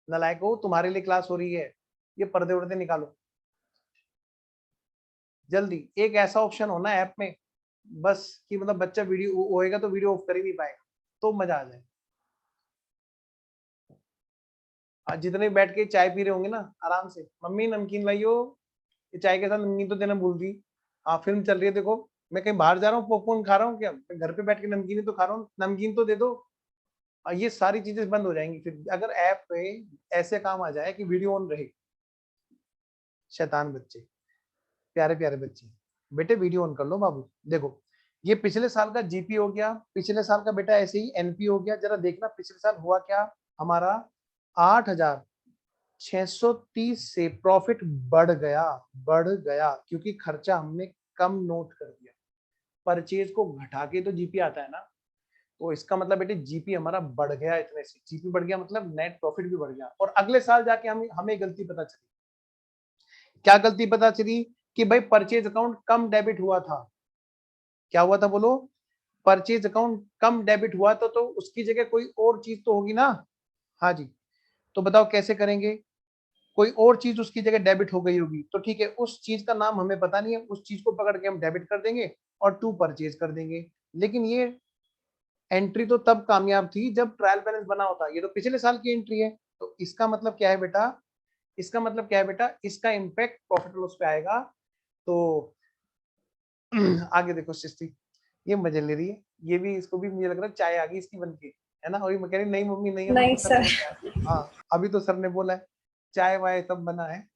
नालायको, तुम्हारे लिए क्लास हो रही है, ये पर्दे उर्दे निकालो जल्दी। एक ऐसा ऑप्शन होना ऐप में बस कि मतलब बच्चा वीडियो होएगा तो वीडियो ऑफ कर ही नहीं पाएगा, तो मजा आ जाए। जितने बैठ के चाय पी रहे होंगे ना आराम से, मम्मी नमकीन लाइयो, ये चाय के साथ नमकीन तो देना भूल दी। हाँ फिल्म चल रही है देखो, मैं कहीं बाहर जा रहा हूँ पॉपकॉर्न खा रहा हूँ क्या, मैं घर पे बैठ के नमकीन ही तो खा रहा हूँ, नमकीन तो दे दो। ये सारी चीजें बंद हो जाएंगी फिर अगर ऐप पे ऐसे काम आ जाए कि वीडियो ऑन रहे। शैतान बच्चे, प्यारे प्यारे बच्चे, बेटे वीडियो ऑन कर लो बाबू। देखो ये पिछले साल का जीपी हो गया, पिछले साल का बेटा ऐसे ही एनपी हो गया। जरा देखना पिछले साल हुआ क्या हमारा, 8,630 से प्रॉफिट बढ़ गया क्योंकि खर्चा हमने कम नोट कर दिया। परचेज को घटा के तो जीपी आता है ना, तो इसका मतलब बेटे जीपी हमारा बढ़ गया, इतने से जीपी बढ़ गया मतलब नेट प्रॉफिट भी बढ़ गया। और अगले साल जाके हमें गलती पता चली। क्या गलती पता चली? कि भाई परचेज अकाउंट कम डेबिट हुआ था। क्या हुआ था बोलो? परचेज अकाउंट कम डेबिट हुआ तो उसकी जगह कोई और चीज तो होगी ना। हाँ जी, तो बताओ कैसे करेंगे? कोई और चीज उसकी जगह डेबिट हो गई होगी, तो ठीक है, उस चीज का नाम हमें पता नहीं है, उस चीज को पकड़ के हम डेबिट कर देंगे और टू परचेज कर देंगे। लेकिन ये एंट्री तो तब कामयाब थी जब ट्रायल बैलेंस बना होता। ये तो पिछले साल की एंट्री है, तो इसका मतलब क्या है बेटा, इसका मतलब क्या है बेटा, इसका इम्पैक्ट प्रॉफिट लॉस पे आएगा। तो आगे देखो सृष्टि, ये मजे ले रही है, ये भी, इसको भी मुझे लग रहा है चाय आ गई इसकी बन के, है ना। और ये मैं कह रही नहीं मम्मी नहीं, अभी नहीं तो सर ने सर। बताया। हाँ अभी तो सर ने बोला है चाय वाय सब बना है।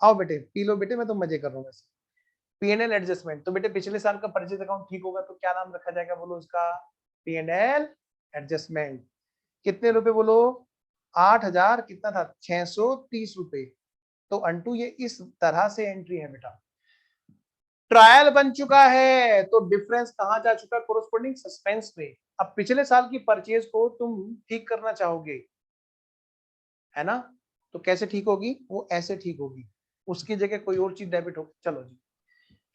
आओ बेटे पी लो बेटे, मैं तो मजे कर रहा हूँ वैसे। P&L एडजस्टमेंट, तो बेटे पिछले साल का परचेज अकाउंट ठीक होगा तो क्या नाम रखा जाएगा, बोलो उसका, P&L एडजस्टमेंट। कितने रुपए बोलो, 8,000 कितना था, 630 रुपए। तो अंटू ये इस तरह से एंट्री है बेटा। ट्रायल बन चुका है तो डिफरेंस कहां जा चुका, कोरोस्पोंडिंग सस्पेंस में। अब पिछले साल की परचेज को तुम ठीक करना चाहोगे, है ना, तो कैसे ठीक होगी, वो ऐसे ठीक होगी, उसकी जगह कोई और चीज डेबिट होगी। चलो जी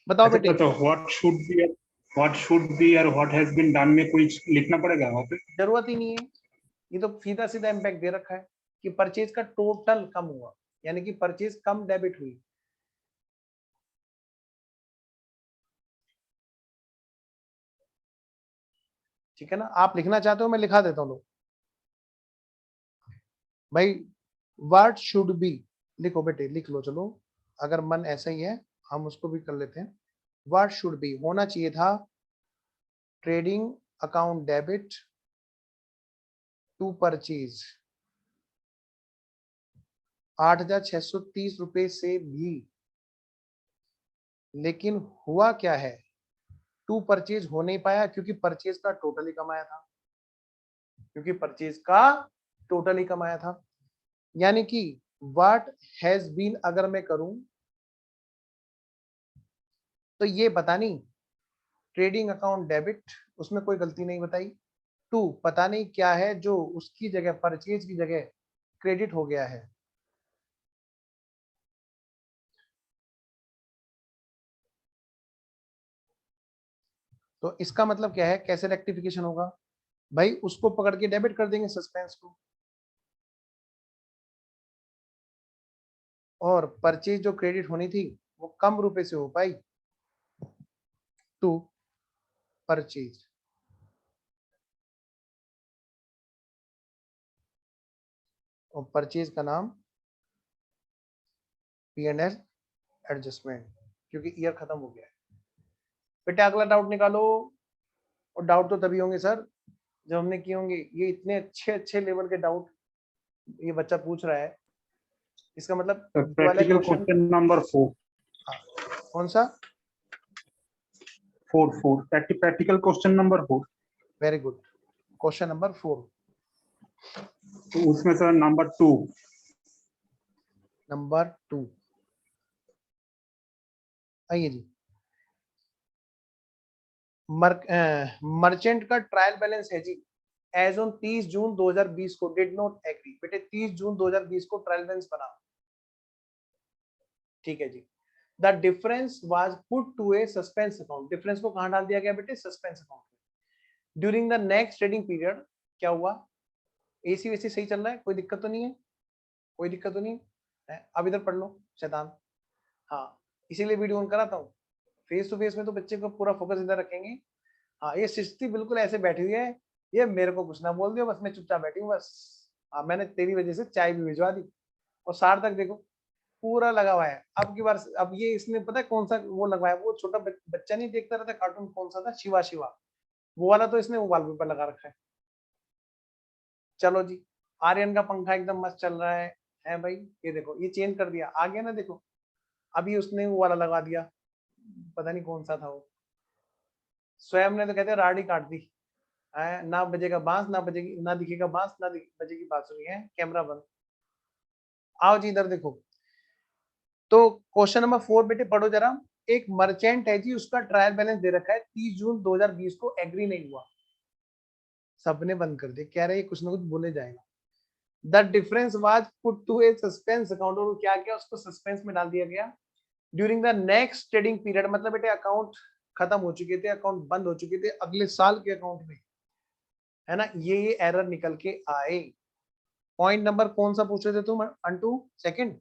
बताओ अच्छा बेटे। तो व्हाट शुड बी और व्हाट हैज बीन डन में कुछ लिखना पड़ेगा वहाँ पे? जरूरत ही नहीं है, ये तो सीधा सीधा इम्पैक्ट दे रखा है कि परचेज का टोटल कम हुआ, यानी कि परचेज कम डेबिट हुई। ठीक है ना, आप लिखना चाहते हो मैं लिखा देता हूँ लोग भाई। व्हाट शुड बी लिखो बेटे, लिख लो चलो, अगर मन ऐसा ही है हम उसको भी कर लेते हैं। व्हाट शुड बी होना चाहिए था, trading account debit to purchase 8,630 रुपए से भी, लेकिन हुआ क्या है, टू परचेज हो नहीं पाया क्योंकि परचेज का टोटल ही कमाया था, क्योंकि परचेज का टोटल ही कमाया था। यानी कि व्हाट हैज बीन अगर मैं करूं तो ये पता नहीं, ट्रेडिंग अकाउंट डेबिट उसमें कोई गलती नहीं बताई, टू पता नहीं क्या है जो उसकी जगह परचेज की जगह क्रेडिट हो गया है। तो इसका मतलब क्या है, कैसे रेक्टिफिकेशन होगा भाई, उसको पकड़ के डेबिट कर देंगे सस्पेंस को, और परचेज जो क्रेडिट होनी थी वो कम रुपए से हो पाई, टू परचेज। और परचेज का नाम P&L एडजस्टमेंट, क्योंकि ईयर खत्म हो गया है। बेटा अगला डाउट निकालो, और डाउट तो तभी होंगे सर जब हमने किए होंगे, ये इतने अच्छे अच्छे लेवल के डाउट ये बच्चा पूछ रहा है, इसका मतलब ये वाला प्रैक्टिकल क्वेश्चन। Question number 4। कौन सा, 4 practical question number 4। Very good, question number 4। तो उसमें सर नंबर 2। नंबर 2 आइए जी। मर्चेंट का ट्रायल बैलेंस है जी, एज ऑन 30 जून 2020 को, डिड नॉट एग्री। बेटे 30 जून 2020 को ट्रायल बैलेंस बना, ठीक है जी। The difference was put to a suspense account, difference को कहां डाल दिया गया बेटे, सस्पेंस अकाउंट में। During the next trading period क्या हुआ, एसी वैसी सही चल रहा है, कोई दिक्कत तो नहीं है, कोई दिक्कत तो नहीं है। अब इधर पढ़ लो शैतान, हाँ इसीलिए वीडियो ऑन कराता हूँ, फेस टू फेस में तो बच्चे को पूरा फोकस इधर रखेंगे। हाँ ये सृष्टि बिल्कुल ऐसे बैठी हुई है, ये मेरे को कुछ ना बोल दियो, बस मैं चुपचाप बैठी हूँ बस। हाँ मैंने तेरी वजह से चाय भी भिजवा दी, और सार्थक देखो पूरा लगा हुआ है। अब की बार, अब ये इसने पता है कौन सा वो लगवाया, वो छोटा बच्चा नहीं देखता रहता कार्टून, कौन सा था, शिवा शिवा, वो वाला तो इसने वो वॉलपेपर लगा रखा है। चलो जी, आर्यन का पंखा एकदम मस्त चल रहा है भाई, ये देखो ये चेंज कर दिया, आ गया ना देखो, अभी उसने वो वाला लगा दिया, पता नहीं कौन सा था वो। स्वयं ने तो कहते राडी काट दी है, ना बजेगा बांस, ना बजेगी, ना दिखेगा बांस, ना बजेगी बांसुरी, है कैमरा बंद। आओ जी इधर देखो, तो क्वेश्चन नंबर 4 बेटे पढ़ो जरा। एक मर्चेंट है जी, उसका ट्रायल बैलेंस दे रखा है 30 जून 2020 को, एग्री नहीं हुआ, सबने बंद कर दिया, कह रहे हैं कुछ ना कुछ बोले जाएगा। The difference was put to a suspense account, और क्या किया, उसको सस्पेंस में डाल दिया गया। During the next trading period, मतलब बेटे अकाउंट खत्म हो चुके थे, अकाउंट बंद हो चुके थे अगले साल के अकाउंट में, है ना, ये एरर निकल के आए। पॉइंट नंबर कौन सा पूछ रहे थे तुम अंटू? Second,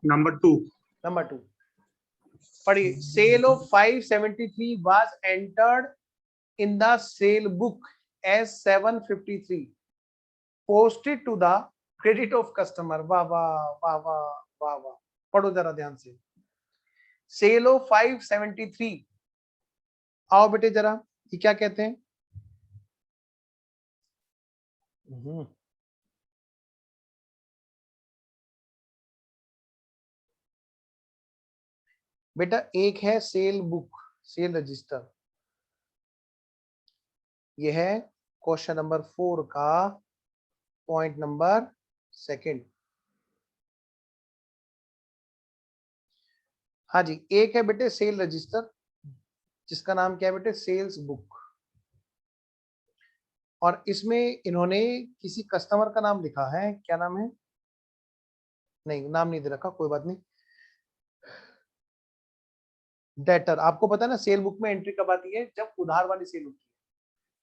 number 2। नंबर 2 पढ़िए। Sale of 573 was entered in the sale book as 753 posted to the credit of customer. वाह वाह वाह वाह वाह वाह, पढ़ो जरा ध्यान से। सेल ऑफ 573, आओ बेटे जरा, ये क्या कहते हैं? बेटा एक है सेल बुक, सेल रजिस्टर, यह है क्वेश्चन नंबर 4 का पॉइंट नंबर 2। हाँ जी, एक है बेटे सेल रजिस्टर जिसका नाम क्या है बेटे? Sales book. और इसमें इन्होंने किसी कस्टमर का नाम लिखा है, क्या नाम है? नहीं, नाम नहीं दे रखा, कोई बात नहीं। डेटर, आपको पता है ना सेल बुक में एंट्री कब आती है? जब उधार वाली सेल होती है।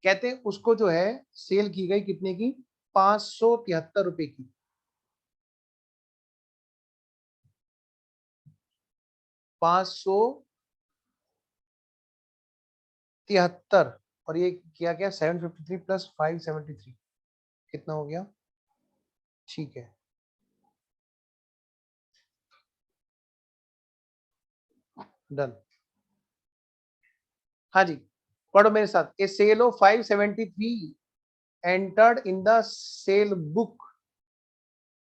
कहते हैं उसको जो है सेल की गई कितने की? 573 रुपए की। $573 और ये किया गया 753 प्लस 573, कितना हो गया? ठीक है, डन। हाँ जी, पढ़ो मेरे साथ। A sale of 573 entered in the sale book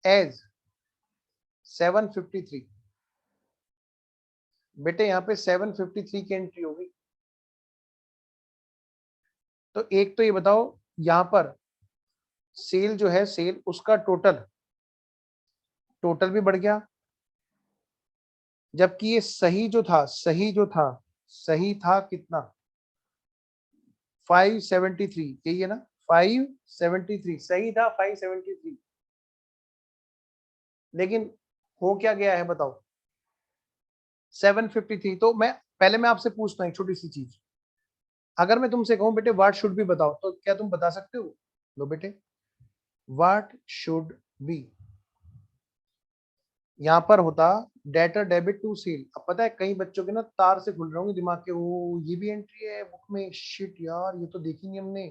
as 753। बेटे यहाँ पे 753 की एंट्री होगी। तो एक तो ये बताओ, यहां पर सेल जो है, सेल उसका टोटल भी बढ़ गया, जबकि ये सही जो था, सही था कितना? 573, यही है ना? 573 सही था, 573। लेकिन हो क्या गया है बताओ? 753। तो मैं आपसे पूछता हूँ एक छोटी सी चीज। अगर मैं तुमसे कहूं बेटे व्हाट शुड बी बताओ, तो क्या तुम बता सकते हो? लो बेटे, व्हाट शुड बी यहां पर होता डेटर डेबिट टू सेल। अब पता है कई बच्चों के ना तार से खुल रहे होंगे दिमाग के, वो ये भी एंट्री है बुक में, शिट यार ये तो देखी नहीं हमने।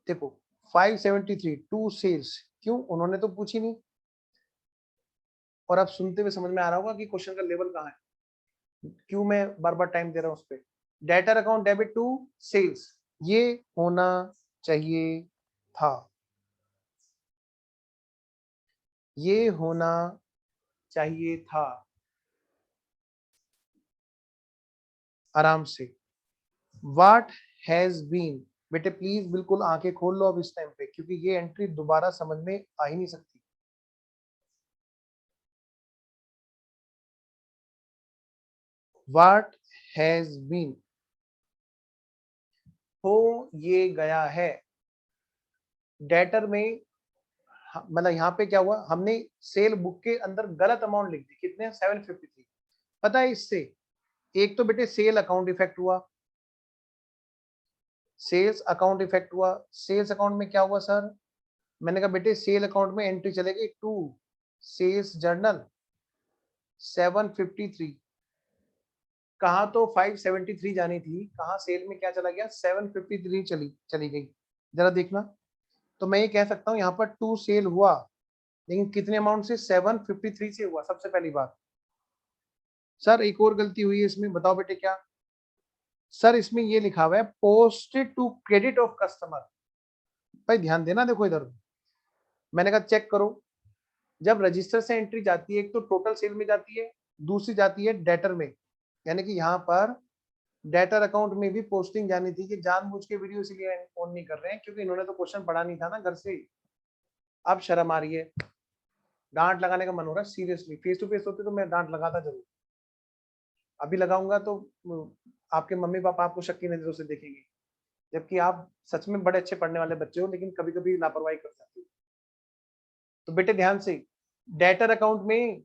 देखो 573 टू सेल्स, क्यों? उन्होंने तो पूछी नहीं। और अब सुनते हुए समझ में आ रहा होगा कि क्वेश्चन का लेवल कहाँ है, क्यों मैं बार बार टाइम दे रहा हूं उस पर। Debtor account debit to sales, ये होना चाहिए था, ये होना चाहिए था। आराम से। व्हाट हैज बीन, बेटे प्लीज बिल्कुल आंखें खोल लो अब इस टाइम पे, क्योंकि ये एंट्री दोबारा समझ में आ ही नहीं सकती। व्हाट हैज बीन, हो ये गया है। डेटर में मतलब यहाँ पे क्या हुआ, हमने सेल बुक के अंदर गलत अमाउंट लिख दी, कितने? 753। पता है इससे एक तो बेटे सेल अकाउंट इफेक्ट हुआ, सेल्स अकाउंट इफेक्ट हुआ। सेल्स अकाउंट में क्या हुआ सर? मैंने कहा बेटे सेल अकाउंट में एंट्री चलेगी टू सेल्स जर्नल 753। कहा तो 573 जानी थी, कहा सेल में क्या चला गया? 753 चली गई। जरा देखना। तो मैं ये कह सकता हूँ यहाँ पर टू सेल हुआ, लेकिन कितने अमाउंट से? 753 से हुआ। सबसे पहली बात सर एक और गलती हुई है इसमें, बताओ बेटे क्या? सर इसमें ये लिखा हुआ है posted to credit of customer. भाई ध्यान देना, देखो इधर मैंने कहा चेक करो, जब रजिस्टर से एंट्री जाती है एक तो टोटल सेल में जाती है, दूसरी जाती है डेटर में। यानी कि यहाँ पर डेटर अकाउंट में भी पोस्टिंग जानी थी, कि जानबूझ के वीडियो इसलिए ऑन नहीं कर रहे हैं क्योंकि इन्होंने तो क्वेश्चन पढ़ा नहीं था ना घर से। अब शर्म आ रही है, डांट लगाने का मन हो रहा है सीरियसली। फेस टू फेस होते तो मैं डांट लगाता जरूर, अभी लगाऊंगा तो आपके मम्मी पापा आपको शक की नजरों से देखेंगे, जबकि आप सच में बड़े अच्छे पढ़ने वाले बच्चे हो, लेकिन कभी कभी लापरवाही कर जाते हो। तो बेटे ध्यान से, डेटर अकाउंट में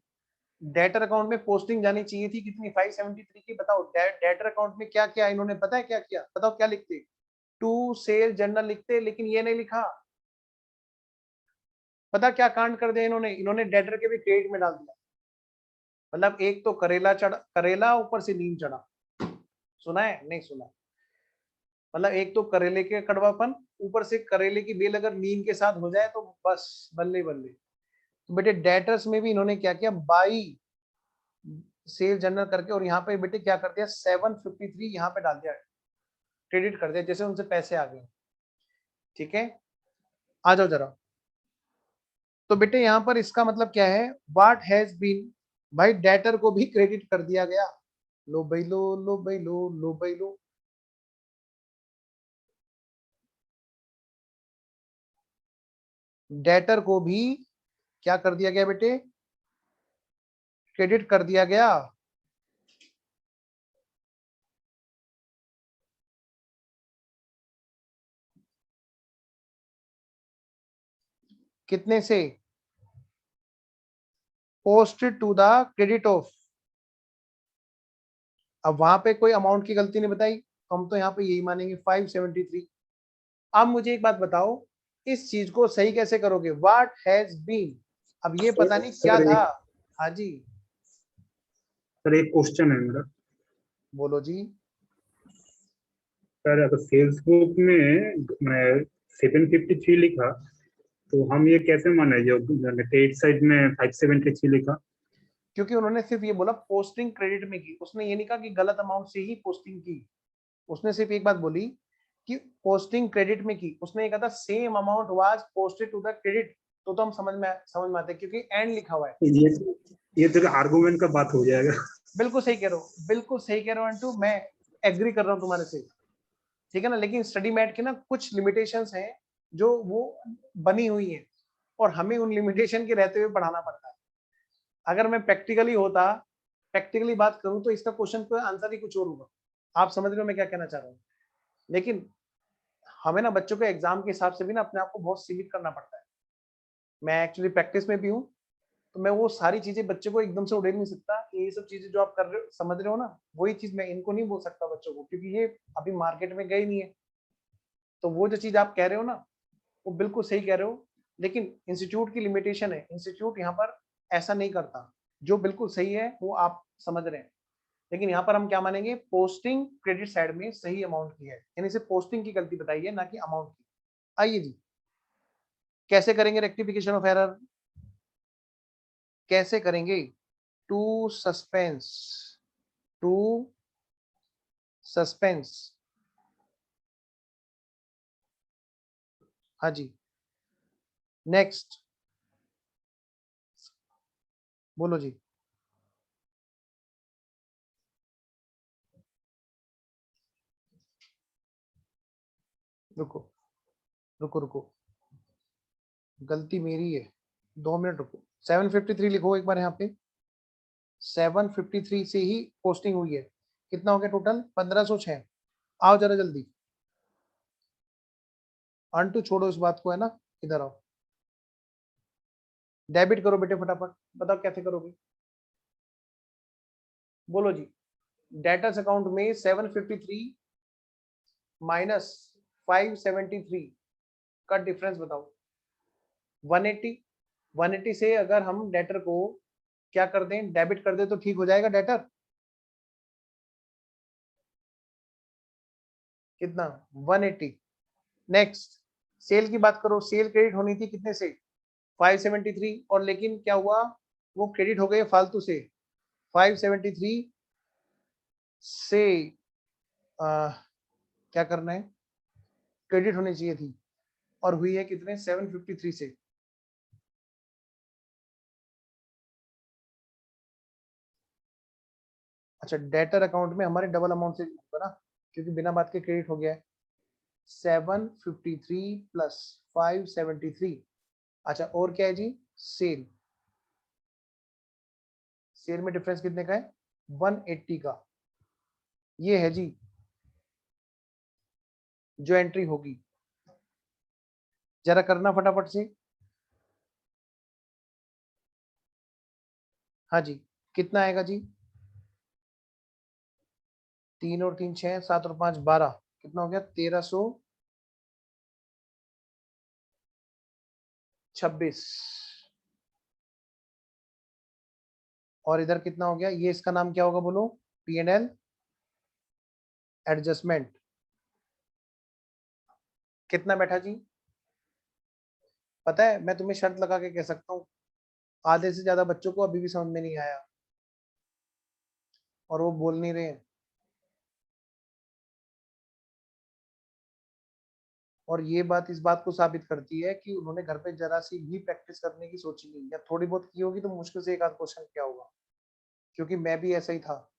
डेटर अकाउंट में पोस्टिंग जानी चाहिए थी कितनी 573 की। बताओ डेटर अकाउंट में क्या क्या इन्होंने, पता है क्या किया? बताओ क्या लिखते? टू सेल जर्नल लिखते, लेकिन ये नहीं लिखा। पता क्या कांड कर दिया इन्होंने? इन्होंने डेटर के भी क्रेडिट में डाल दिया। मतलब एक तो करेला चढ़ा, करेला ऊपर से नीम चढ़ा। सुना है? नहीं सुना। मतलब एक तो करेले के कड़वापन, ऊपर से करेले की बेल अगर नीम के साथ हो जाए तो बस बल्ले बल्ले। तो बेटे डेटर्स में भी इन्होंने क्या किया, बाई सेल जनरल करके, और यहाँ पे बेटे क्या कर दिया 753 यहाँ पे डाल दिया, क्रेडिट कर दिया, जैसे उनसे पैसे आ गए। ठीक है, आ जाओ जरा। तो बेटे यहाँ पर इसका मतलब क्या है, व्हाट हैज बीन, भाई डेटर को भी क्रेडिट कर दिया गया। लो भाई लो, लो भाई लो, लो भाई लो। डेटर को भी क्या कर दिया गया बेटे, क्रेडिट कर दिया गया। कितने से? Posted to the credit of. अब वहां पे कोई अमाउंट की गलती नहीं बताई, तो हम तो यहाँ पे यही मानेंगे 573। अब मुझे एक बात बताओ, इस चीज को सही कैसे करोगे? व्हाट हैज बीन, अब ये पता नहीं क्या सर था। हाँ जी सर एक क्वेश्चन है मेरा। बोलो जी। सर अगर सेल्स बुक में मैं 753 लिखा, तो हम ये कैसे माने जो क्रेडिट साइड में 573 लिखा? क्योंकि उन्होंने सिर्फ ये बोला पोस्टिंग क्रेडिट में की, उसने ये नहीं कहा कि गलत अमाउंट से ही पोस्टिंग की। उसने सिर्फ एक बात बोली कि पोस्टिंग क्रेडिट में की, उसने ये कहा था same amount was posted to the credit. तो हम समझ में आते हैं, क्योंकि एंड लिखा हुआ है। ये तो आर्गुमेंट का बात हो जाएगा। बिल्कुल सही कह रहे हो, बिल्कुल सही कह रहे हो अंटू, मैं एग्री कर रहा हूँ तुम्हारे से। ठीक है ना, लेकिन स्टडी मैट के ना कुछ लिमिटेशंस हैं जो वो बनी हुई हैं, और हमें उन लिमिटेशन के रहते हुए पढ़ाना पड़ता है। अगर मैं प्रैक्टिकली होता, प्रैक्टिकली बात करूं, तो इसका क्वेश्चन का आंसर ही कुछ और होगा। आप समझ रहे हो मैं क्या कहना चाह रहा हूँ? लेकिन हमें ना बच्चों के एग्जाम के हिसाब से भी ना अपने आप को बहुत सीमित करना पड़ता है। मैं एक्चुअली प्रैक्टिस में भी हूँ, तो मैं वो सारी चीजें बच्चे को एकदम से उड़ेल नहीं सकता कि ये सब चीजें जो आप कर रहे हो, समझ रहे हो ना, वही चीज मैं इनको नहीं बोल सकता बच्चों को, क्योंकि ये अभी मार्केट में गए नहीं है। तो वो जो चीज आप कह रहे हो ना, वो बिल्कुल सही कह रहे हो, लेकिन इंस्टीट्यूट की लिमिटेशन है। इंस्टीट्यूट यहाँ पर ऐसा नहीं करता। जो बिल्कुल सही है वो आप समझ रहे हैं, लेकिन यहाँ पर हम क्या मानेंगे, पोस्टिंग क्रेडिट साइड में सही अमाउंट की है, यानी सिर्फ पोस्टिंग की गलती बताई है, ना कि अमाउंट की। आइए जी, कैसे करेंगे रेक्टिफिकेशन ऑफ एरर, कैसे करेंगे? To suspense, to suspense. हाँ जी, नेक्स्ट बोलो जी। रुको रुको रुको, गलती मेरी है, 2 मिनट रुको। 753 लिखो एक बार यहाँ पे। 753 से ही पोस्टिंग हुई है। कितना हो गया टोटल? 1506। आओ जरा जल्दी, अंटू छोड़ो इस बात को, है ना, इधर आओ। डेबिट करो बेटे फटाफट, बताओ कैसे करोगे? बोलो जी। डेटर्स अकाउंट में 753 माइनस 573 का डिफरेंस बताओ। 180, 180 से अगर हम डेटर को क्या कर दें, डेबिट कर दें, तो ठीक हो जाएगा डेटर। कितना? 180। नेक्स्ट, सेल की बात करो। सेल क्रेडिट होनी थी कितने से? 573, और लेकिन क्या हुआ, वो क्रेडिट हो गए फालतू से। 573 से क्या करना है, क्रेडिट होनी चाहिए थी, और हुई है कितने? 753 से। अच्छा, डेटर अकाउंट में हमारे डबल अमाउंट से होगा ना, क्योंकि बिना बात के क्रेडिट हो गया है। 753 प्लस 573। अच्छा, और क्या है जी? सेल। सेल में डिफरेंस कितने का है? 180 का। ये है जी जो एंट्री होगी। जरा करना फटाफट से। हाँ जी, कितना आएगा जी? 3 और 3 6, 7 और 5 12, कितना हो गया? 1326। और इधर कितना हो गया? ये इसका नाम क्या होगा बोलो? P&L adjustment. कितना बैठा जी? पता है, मैं तुम्हें शर्त लगा के कह सकता हूँ, आधे से ज्यादा बच्चों को अभी भी समझ में नहीं आया और वो बोल नहीं रहे हैं। और ये बात इस बात को साबित करती है कि उन्होंने घर पे जरा सी भी प्रैक्टिस करने की सोची नहीं, या थोड़ी बहुत की होगी तो मुश्किल से एक आध क्वेश्चन क्या होगा। क्योंकि मैं भी ऐसा ही था,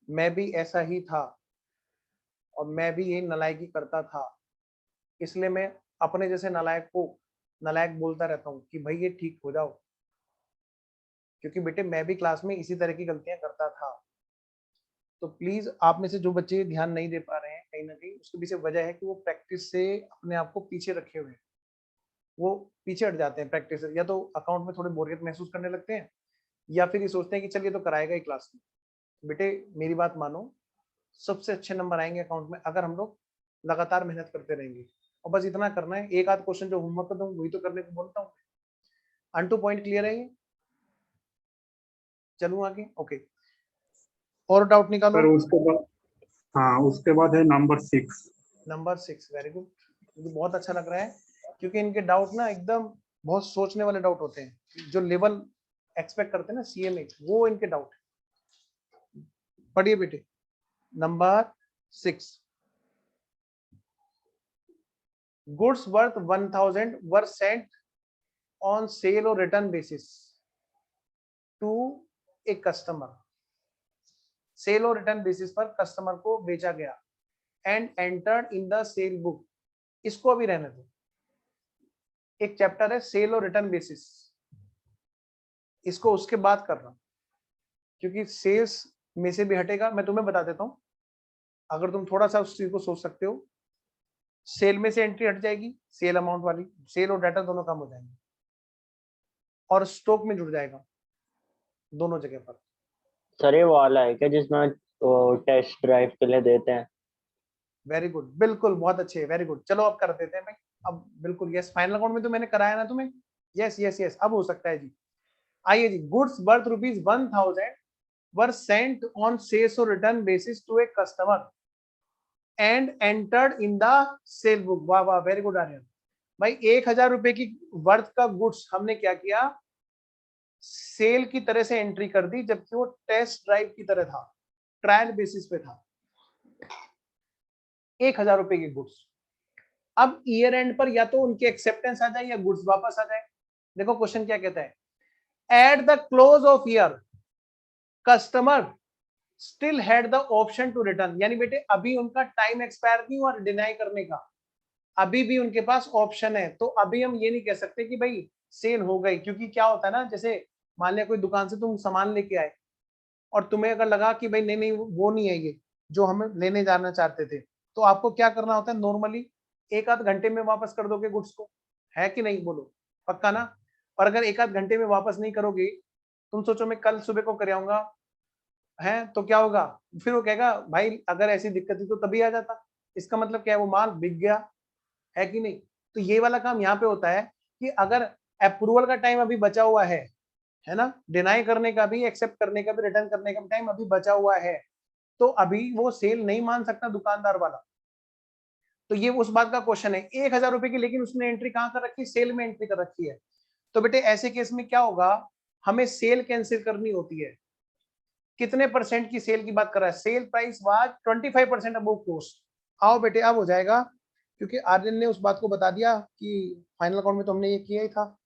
मैं भी ऐसा ही था और मैं भी यही नालायकी करता था। इसलिए मैं अपने जैसे नालायक को नालायक बोलता रहता हूँ कि भाई ये ठीक हो जाओ, क्योंकि बेटे मैं भी क्लास में इसी तरह की गलतियां करता था। तो प्लीज आप में से जो बच्चे ध्यान नहीं दे पा रहे हैं कहीं ना कहीं, उसके पीछे वजह है कि वो प्रैक्टिस से अपने आप को पीछे रखे हुए हैं, वो पीछे हट जाते हैं प्रैक्टिस से, या तो अकाउंट में थोड़े बोरियत महसूस करने लगते हैं, या फिर ये सोचते हैं कि चलिए तो कराएगा ही क्लास में। बेटे मेरी बात मानो, सबसे अच्छे नंबर आएंगे अकाउंट में अगर हम लोग लगातार मेहनत करते रहेंगे। और बस इतना करना है, एक आध क्वेश्चन जो होमवर्क करता हूँ वही तो करने को बोलता हूँ। अन टू पॉइंट क्लियर है ये? चलूं आगे? ओके, और डाउट निकालो। सर उसके बाद, हाँ उसके बाद है नंबर 6। नंबर 6, वेरी गुड, मुझे बहुत अच्छा लग रहा है, क्योंकि इनके डाउट ना एकदम बहुत सोचने वाले डाउट होते हैं, जो लेवल एक्सपेक्ट करते हैं ना सीए में, वो इनके डाउट। पढ़िए बेटे, number 6, goods worth 1000 were sent on sale or return basis to a customer। Sale और रिटर्न बेसिस पर कस्टमर को बेचा गया and entered in the sale book. इसको अभी रहने दो, एक चैप्टर है सेल और रिटर्न बेसिस, इसको उसके बाद कर रहा हूं, क्योंकि सेल्स में से भी हटेगा। मैं तुम्हें बता देता हूं, अगर तुम थोड़ा सा उस चीज को सोच सकते हो, सेल में से एंट्री हट जाएगी, सेल अमाउंट वाली, सेल और डाटा दोनों कम हो जाएंगे, और स्टॉक में जुड़ जाएगा दोनों जगह पर। सर ये वाला है क्या जिसमें टेस्ट ड्राइव के लिए देते हैं? वेरी गुड, बिल्कुल, बहुत अच्छे, वेरी गुड। चलो अब कर देते हैं भाई, अब बिल्कुल यस, फाइनल अकाउंट में तो मैंने कराया ना तुम्हें, यस यस यस, अब हो सकता है जी। आइए जी, goods worth ₹1000 were sent on sales और return basis to a customer and entered in the sale book. वाह वाह, वेरी गुड आर्यन भाई। 1000 रुपए की वर्थ का गुड्स हमने क्या किया, सेल की तरह से एंट्री कर दी, जबकि वो टेस्ट ड्राइव की तरह था, ट्रायल बेसिस पे था। 1000 रुपए की गुड्स, अब ईयर एंड पर या तो उनकी एक्सेप्टेंस आ जाए या गुड्स वापस आ जाए। देखो क्वेश्चन क्या कहता है, at the close of year customer still had the option to return. यानी बेटे अभी उनका टाइम एक्सपायर नहीं हुआ डिनाई करने का, अभी भी उनके पास ऑप्शन है। तो अभी हम ये नहीं कह सकते कि भाई सेल हो गई, क्योंकि क्या होता है ना, जैसे मान लिया कोई दुकान से तुम सामान लेके आए और तुम्हें अगर लगा कि भाई नहीं नहीं वो नहीं है ये जो हम लेने जाना चाहते थे, तो आपको क्या करना होता है, नॉर्मली एक आध घंटे में वापस कर दोगे गुड्स को, है कि नहीं बोलो, पक्का ना? और अगर एक आध घंटे में वापस नहीं करोगे, तुम सोचो मैं कल सुबह को कर आऊंगा, है तो क्या होगा, फिर वो कहेगा भाई अगर ऐसी दिक्कत थी तो तभी आ जाता। इसका मतलब क्या है, वो माल बिक गया, है कि नहीं? तो ये वाला काम यहाँ पे होता है कि अगर अप्रूवल का टाइम अभी बचा हुआ है ना, डिनाई करने का भी, एक्सेप्ट करने का भी, रिटर्न करने का भी टाइम अभी बचा हुआ है, तो अभी वो सेल नहीं मान सकता दुकानदार वाला। तो ये उस बात का क्वेश्चन है, 1000 रुपए की, लेकिन उसने एंट्री कहां कर रखी है, सेल में एंट्री कर रखी है। तो बेटे ऐसे केस में क्या होगा, हमें सेल कैंसिल करनी होती है। कितने परसेंट की सेल की बात कर रहा है, sale price was 25% above cost. आओ बेटे अब हो जाएगा, क्योंकि आर्यन ने उस बात को बता दिया कि फाइनल अकाउंट में तो हमने ये किया ही था।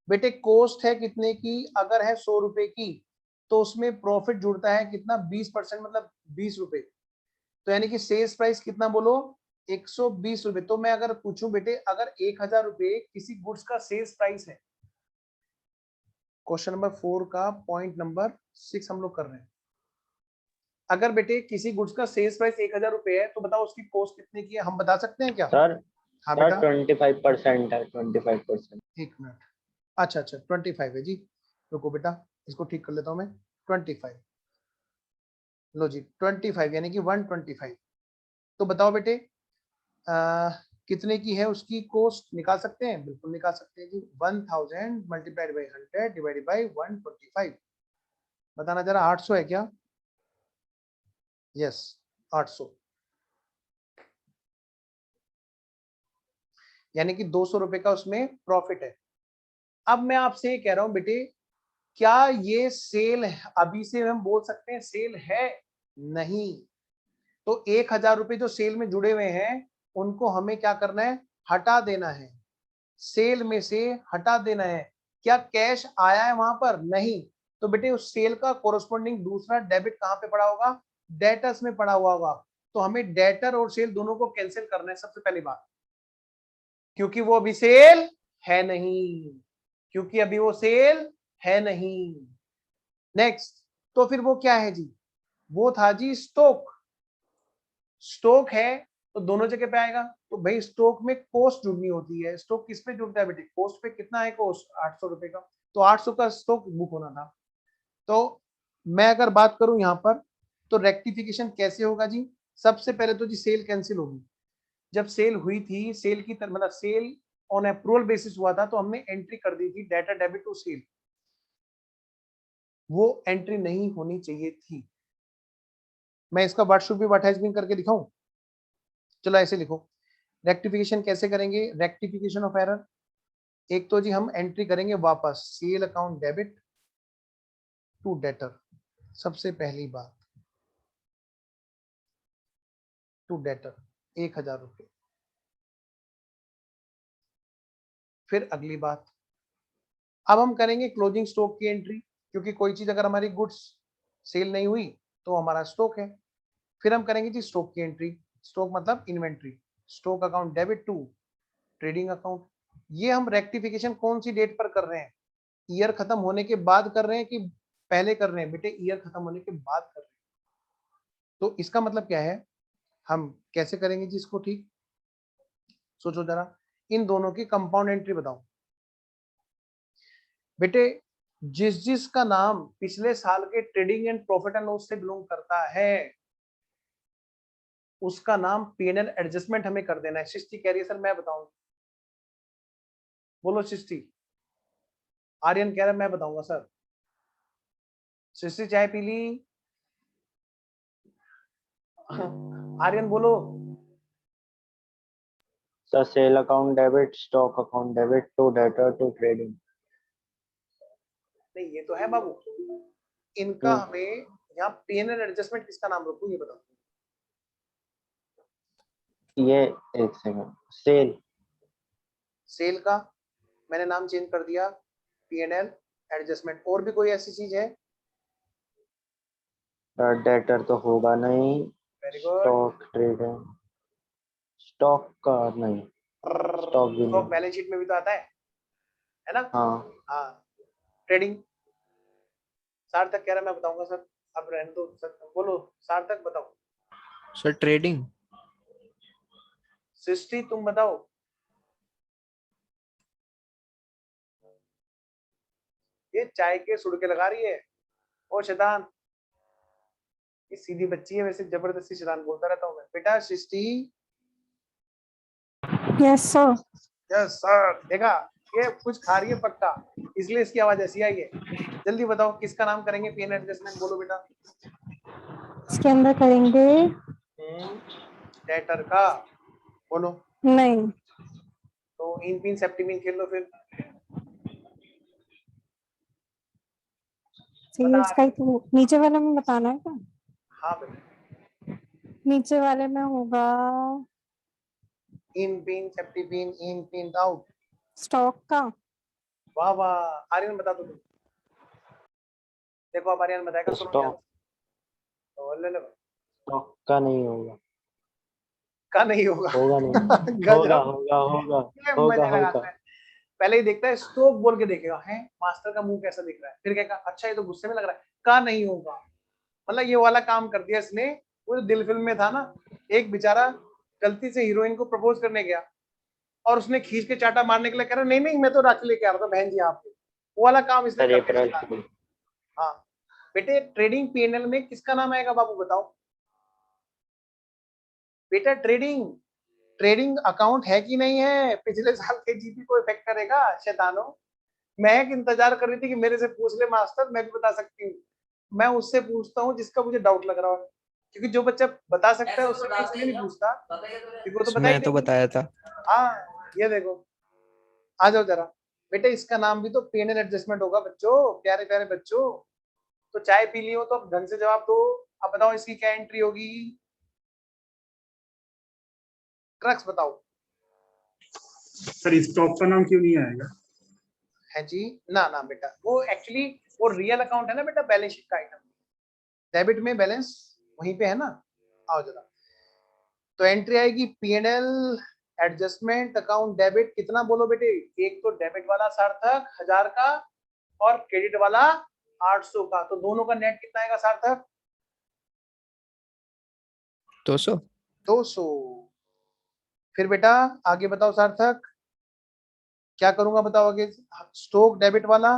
बेटे कॉस्ट है कितने की, अगर है 100 रुपए की, तो उसमें प्रॉफिट जुड़ता है कितना, 20%, मतलब 20 रुपए। तो यानी कि सेल्स प्राइस कितना बोलो, 120 रुपए। तो मैं अगर पूछूं बेटे, अगर 1000 रुपए किसी गुड्स का सेल्स प्राइस है, क्वेश्चन नंबर 4 का पॉइंट नंबर 6 हम लोग कर रहे हैं, अगर बेटे किसी गुड्स का सेल्स प्राइस 1000 रुपए है, तो बताओ उसकी कॉस्ट कितने की है, हम बता सकते हैं क्या? सर हाँ सर बेटा, 25% है, 25%। एक मिनट, अच्छा अच्छा 25 है जी। रुको बेटा, इसको ठीक कर लेता हूं मैं। 25, लो जी 25 यानी कि 125। तो बताओ बेटे कितने की है उसकी कॉस्ट, निकाल सकते हैं? बिल्कुल निकाल सकते हैं जी। 1000 मल्टीप्लाइड बाई 100 डिवाइडेड बाई 125। बताना जरा, 800 है क्या? यस 800, यानी कि 200 रुपए का उसमें प्रॉफिट है। अब मैं आपसे ये कह रहा हूं बेटे, क्या ये सेल अभी से हम बोल सकते हैं सेल है? नहीं। तो 1000 रुपए जो सेल में जुड़े हुए हैं उनको हमें क्या करना है? हटा देना है, सेल में से हटा देना है। क्या कैश आया है वहां पर? नहीं। तो बेटे उस सेल का कोरस्पॉन्डिंग दूसरा डेबिट कहां पे पड़ा होगा? डेटर्स में पड़ा हुआ होगा। तो हमें डेटर और सेल दोनों को कैंसिल करना है सबसे पहली बात, क्योंकि वो अभी सेल है नहीं, क्योंकि अभी वो सेल है नहीं। नेक्स्ट, तो फिर वो क्या है जी? वो था जी स्टॉक। स्टॉक है तो दोनों जगह पे आएगा। तो भाई स्टॉक में कॉस्ट जुड़नी होती है। स्टॉक किस पे जुड़ता है बेटे? कॉस्ट पे। कितना है कॉस्ट? 800 रुपए का। तो 800 का स्टॉक बुक होना था। तो मैं अगर बात करूं यहां पर, तो रेक्टिफिकेशन कैसे होगा जी? सबसे पहले तो जी सेल कैंसिल होगी। जब सेल हुई थी, सेल की मतलब सेल ऑन अप्रूवल बेसिस हुआ था, तो हमने एंट्री कर दी थी डेटा डेबिट टू सेल। वो एंट्री नहीं होनी चाहिए थी। मैं इसका what should be what has been करके दिखाऊं? चलो ऐसे लिखो। रेक्टिफिकेशन कैसे करेंगे? रेक्टिफिकेशन ऑफ एरर, एक तो जी हम एंट्री करेंगे वापस sale account debit to debtor. सबसे पहली बात टू डेटर 1000 रुपए। फिर अगली बात, अब हम करेंगे क्लोजिंग स्टॉक की एंट्री, क्योंकि कोई चीज अगर हमारी गुड्स सेल नहीं हुई तो हमारा स्टॉक है। फिर हम करेंगे जी स्टॉक की एंट्री। स्टॉक मतलब inventory. Stock account debit to trading account. ये हम रेक्टिफिकेशन कौन सी डेट पर कर रहे हैं? ईयर खत्म होने के बाद कर रहे हैं कि पहले कर रहे हैं? बेटे ईयर खत्म होने के बाद कर रहे हैं। तो इसका मतलब क्या है? हम कैसे करेंगे जी इसको ठीक? सोचो जरा, इन दोनों की कंपाउंड एंट्री बताओ बेटे। जिस जिस का नाम पिछले साल के trading and profit and loss से बिलोंग करता है उसका नाम P&L एडजस्टमेंट हमें कर देना है। सृष्टि कह रही है सर मैं बताऊं। बोलो सृष्टि। आर्यन कह रहा है मैं बताऊंगा सर। सृष्टि चाय पी ली? आर्यन बोलो। Sir sale account debit, stock account debit to debtor to trading. नहीं ये तो है बाबू, इनका हमें यहाँ P&L एडजस्टमेंट किसका नाम रखूं ये बताओ। ये एक सेकंड, सेल। सेल का मैंने नाम चेंज कर दिया P&L एडजस्टमेंट। और भी कोई ऐसी चीज है? डेटर तो होगा नहीं। Very good. Stock trading, stock का नहीं, स्टॉक भी स्टॉक नहीं। बैलेंस शीट में भी तो आता है ना? हाँ हाँ। ट्रेडिंग, सार्थक कह रहा मैं बताऊंगा सर। अब रहने दो सर, बोलो सार्थक बताओ। Sir trading. सृष्टि तुम बताओ। ये चाय के सुड़के लगा रही है ओ शैतान। ये सीधी बच्ची है, वैसे जबरदस्ती शैतान बोलता रहता हूँ मैं। बेटा सृष्टि। Yes, sir. Yes sir. देखा, ये कुछ खा रही है पक्का, इसलिए इसकी आवाज ऐसी आई है। जल्दी बताओ किसका नाम करेंगे P&L एडजस्टमेंट? बोलो बेटा। इसके अंदर करेंगे डेटर का। बोलो। नहीं, तो इन पिन सेप्टिमिन खेल लो फिर। सेल्स का ही तो नीचे वाले में बताना है क्या? हाँ बेटा। नीचे वाले में होगा इन पिन सेप्टिपिन इन पिन आउट। स्टॉक का। वाह वाह, आर्यन बता दो तुम। देखो अब आर्यन बताएगा, सुनो ध्यान स्टॉक, से। तो ले लो। स्टॉक का नहीं होगा। का नहीं होगा। होगा नहीं। होगा गजब। होगा होगा ये होगा मजे लगाता होगा। है। पहले ही देखता है स्टॉक बोल के देखेगा, है मास्टर का मुंह कैसा दिख रहा है, फिर कहेगा अच्छा ये तो गुस्से में लग रहा है, का नहीं होगा। मतलब ये वाला काम कर दिया इसने। वो जो दिल फिल्म में था ना, एक बेचारा गलती से हीरोइन को प्रपोज करने गया और उसने खींच के चाटा मारने के लिए कह रहा नहीं नहीं मैं तो राखी लेके आ रहा था बहन जी आपको। वो वाला काम इसने सर करके अप्रैल चला। फूल। हाँ बेटे, ट्रेडिंग पीएनएल में किसका नाम आएगा बाबू बताओ बेटा? ट्रेडिंग अकाउंट है कि नहीं है? पिछले साल के जीपी को इफेक्ट करेगा शैतानो। महक इंतजार कर रही थी कि मेरे से पूछ ले मास्टर, मैं भी बता सकती हूँ। मैं उससे पूछता हूँ जिसका मुझे डाउट लग रहा है, क्योंकि जो बच्चा बता सकता है उससे मैं इसलिए नहीं पूछता क्योंकि वो तो बता ही मैं तो देगी। बताया था। हाँ ये देखो, आ जाओ जरा बेटे, इसका नाम भी तो पीएनएल एडजस्टमेंट होगा बच्चों, प्यारे प्यारे बच्चों। तो चाय पी ली हो तो अब ढंग से जवाब दो। अब बताओ इसकी क्या एंट्री होगी? क्रक्स बताओ। सर स्टॉक का नाम क्यों नहीं आएगा? है जी ना ना बेटा, वो एक्चुअली वो रियल अकाउंट है ना बेटा, बैलेंस शीट का आइटम। डेबिट में बैलेंस वहीं पे है ना। आओ जरा, तो एंट्री आएगी पीएनएल एडजस्टमेंट अकाउंट डेबिट। कितना बोलो बेटे? एक तो डेबिट वाला सार्थक 1000 का और क्रेडिट वाला 800 का, तो दोनों का नेट कितना आएगा सार्थक? 200। 200। फिर बेटा आगे बताओ सार्थक, क्या करूंगा बताओ आगे? स्टॉक डेबिट वाला,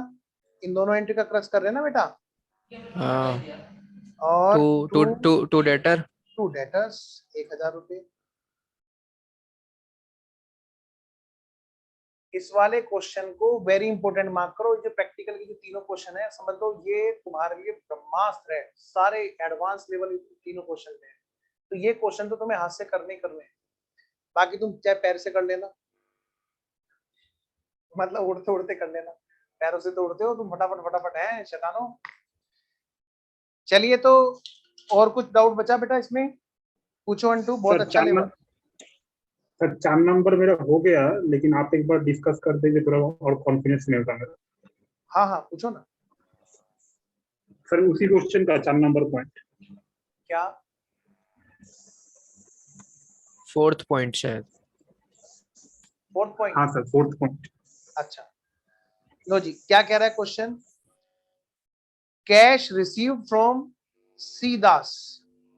इन दोनों एंट्री का क्रक्स कर रहे हैं ना बेटा। और टू डेटर। टू डेटर्स 1000 रुपए। इस वाले क्वेश्चन को वेरी इंपॉर्टेंट मार्क करो। जो प्रैक्टिकल के जो तीनों क्वेश्चन है समझ लो ये तुम्हारे लिए ब्रह्मास्त्र है, सारे एडवांस लेवल तीनों क्वेश्चन है। तो ये क्वेश्चन तो तुम्हें हाथ से करने ही करने हैं, बाकी तुम चाहे पैर से कर लेना, मतलब उड़ते उड़ते कर लेना। पैरों से तो उड़ते हो तुम, फटाफट फटाफट है शैतानो। चलिए तो और कुछ डाउट बचा बेटा इसमें? पूछो अंटू, बहुत सर अच्छा लेवल। सर 4 नंबर मेरा हो गया, लेकिन आप एक बार डिस्कस कर देंगे थोड़ा और कॉन्फिडेंस मिलता मेरा। हाँ हाँ पूछो ना। सर उसी क्वेश्चन का 4 नंबर पॉइंट। क्या? 4th पॉइंट शायद। 4th point? हाँ सर 4th पॉइंट। अच्छा लो जी, क्या कह रहा है क्वेश्चन? कैश रिसीव फ्रॉम सी दास।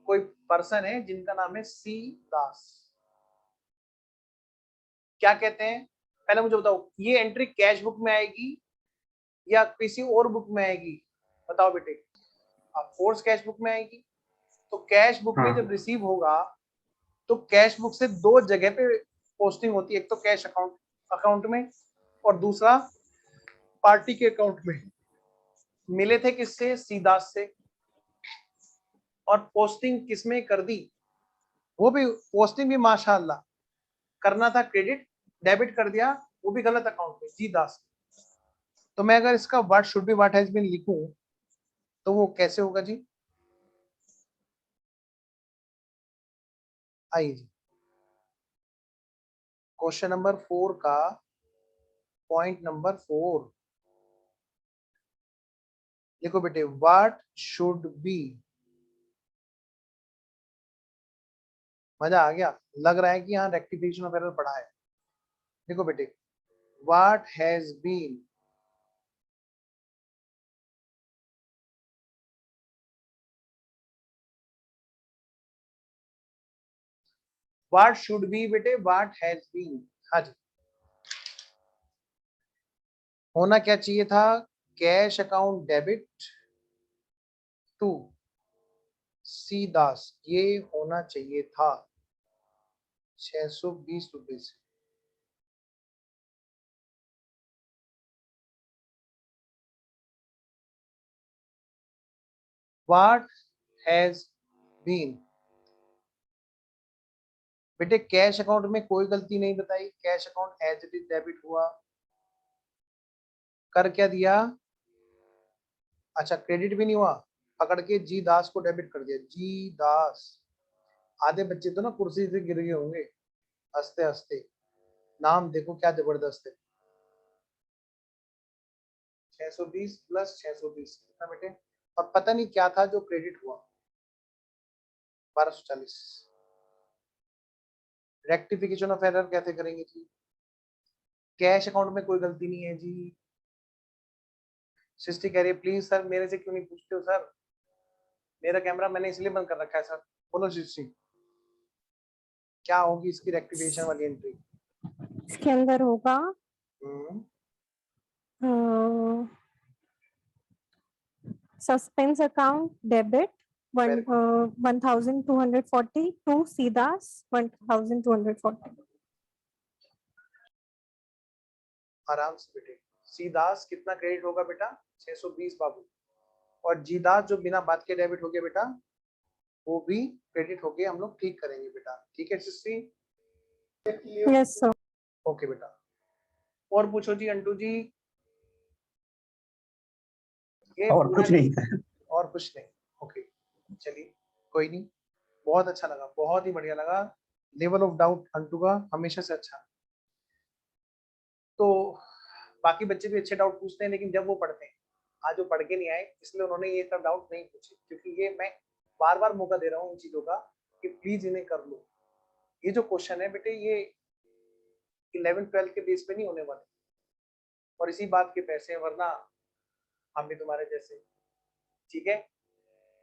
कोई पर्सन है जिनका नाम है सी दास। क्या कहते हैं पहले मुझे बताओ, ये एंट्री कैश बुक में आएगी या किसी और बुक में आएगी? बताओ बेटे। अब फोर्स कैश बुक में आएगी। तो कैश बुक में हाँ। जब रिसीव होगा तो कैश बुक से दो जगह पे पोस्टिंग होती है, एक तो कैश अकाउंट में और दूसरा पार्टी के अकाउंट में। मिले थे किससे? सीदास से। और पोस्टिंग किसमें कर दी? वो भी पोस्टिंग भी माशाल्लाह करना था क्रेडिट, डेबिट कर दिया, वो भी गलत अकाउंट में, जी दास। तो मैं अगर इसका what should be what has been लिखूं तो वो कैसे होगा जी? आइए जी, क्वेश्चन नंबर 4 का पॉइंट नंबर 4 देखो बेटे, व्हाट शुड बी। मजा आ गया, लग रहा है कि यहाँ रेक्टिफिकेशन ऑफ एरर पड़ा है। देखो बेटे, what has been what should be बेटे, व्हाट हैज बीन। हाँ जी, होना क्या चाहिए था? Cash account debit to C Das, ये होना चाहिए था 620 रुपए से। व्हाट हैज बीन बेटे, कैश अकाउंट में कोई गलती नहीं बताई, cash account as it is debit हुआ। कर क्या दिया? अच्छा क्रेडिट भी नहीं हुआ, पकड़ के जी दास को डेबिट कर दिया। जी दास, आधे बच्चे तो ना कुर्सी से गिर गए होंगे हंसते हंसते। नाम देखो क्या जबरदस्त है। 620 प्लस 620 कितना बेटे? और पता नहीं क्या था जो क्रेडिट हुआ, 1240। रेक्टिफिकेशन ऑफ एरर कैसे करेंगे जी? कैश अकाउंट में कोई गलती नहीं है जी। सृष्टि कह रही है प्लीज सर मेरे से क्यों नहीं पूछते हो सर, मेरा कैमरा मैंने इसलिए बंद कर रखा है सर। बोलो सृष्टि, क्या होगी इसकी रेक्टिफिकेशन वाली एंट्री? इसके अंदर होगा suspense account debit Very good. 1240 to सीदास 1240. आराम से बेटे। सीदास कितना क्रेडिट होगा बेटा? 620 बाबू। और जीदास जो बिना बात के डेबिट हो गया बेटा, वो भी क्रेडिट हो गया, हम लोग ठीक करेंगे बेटा। ठीक है सिस्सी? Yes sir. ओके बेटा। और पूछो जी अंटू जी। ये और पूरा कुछ नहीं था। और कुछ नहीं। ओके चलिए कोई नहीं, बहुत अच्छा लगा, बहुत ही बढ़िया लगा। लेवल ऑफ डाउट अंटू का हमेशा से अच्छा। तो बाकी बच्चे भी अच्छे डाउट पूछते हैं, लेकिन जब वो पढ़ते हैं, आज वो पढ़ के नहीं आए इसलिए उन्होंने ये सब डाउट नहीं पूछे, क्योंकि ये मैं बार बार मौका दे रहा हूँ इन चीजों का कि प्लीज इन्हें कर लो। ये जो क्वेश्चन है बेटे, ये 11-12 के बेस पे नहीं होने वाले, और इसी बात के पैसे हैं, वरना हम भी तुम्हारे जैसे। ठीक है,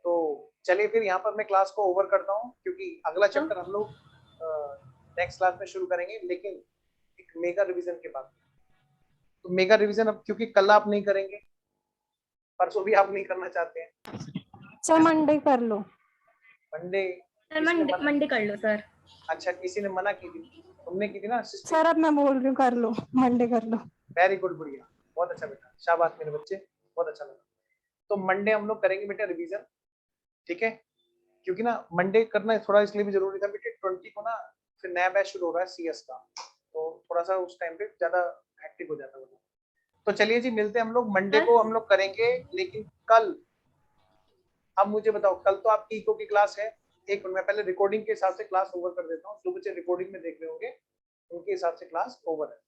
तो चलिए फिर यहाँ पर मैं क्लास को ओवर करता हूँ, क्योंकि अगला चैप्टर हम लोग नेक्स्ट क्लास में शुरू करेंगे, लेकिन एक मेगा रिवीजन के बाद। तो मेगा रिवीजन अब क्योंकि कल आप नहीं करेंगे, परसों भी आप नहीं करना चाहते हैं, सर मंडे कर लो. मंडे सर मंडे कर लो सर. अच्छा किसी ने मना की थी, तुमने की थी ना? सर अब मैं बोल रही हूँ कर लो, मंडे कर लो. वेरी गुड, बढ़िया, बहुत अच्छा बेटा, शाबाश मेरे बच्चे, बहुत अच्छा लगा। तो मंडे हम लोग करेंगे बेटा रिवीजन, ठीक है? क्योंकि ना मंडे करना थोड़ा इसलिए भी जरूरी था बेटे, 20 को ना फिर नया बैच शुरू हो रहा है सीएस का, तो थोड़ा सा उस टाइम पे ज्यादा हेक्टिक हो जाता है। तो चलिए जी, मिलते हैं हम लोग मंडे को, हम लोग करेंगे। लेकिन कल, अब मुझे बताओ, कल तो आपकी इको की क्लास है। एक मिनट, मैं पहले रिकॉर्डिंग के हिसाब से क्लास ओवर कर देता हूँ। जो बच्चे रिकॉर्डिंग में देख रहे होंगे उनके हिसाब से क्लास ओवर है।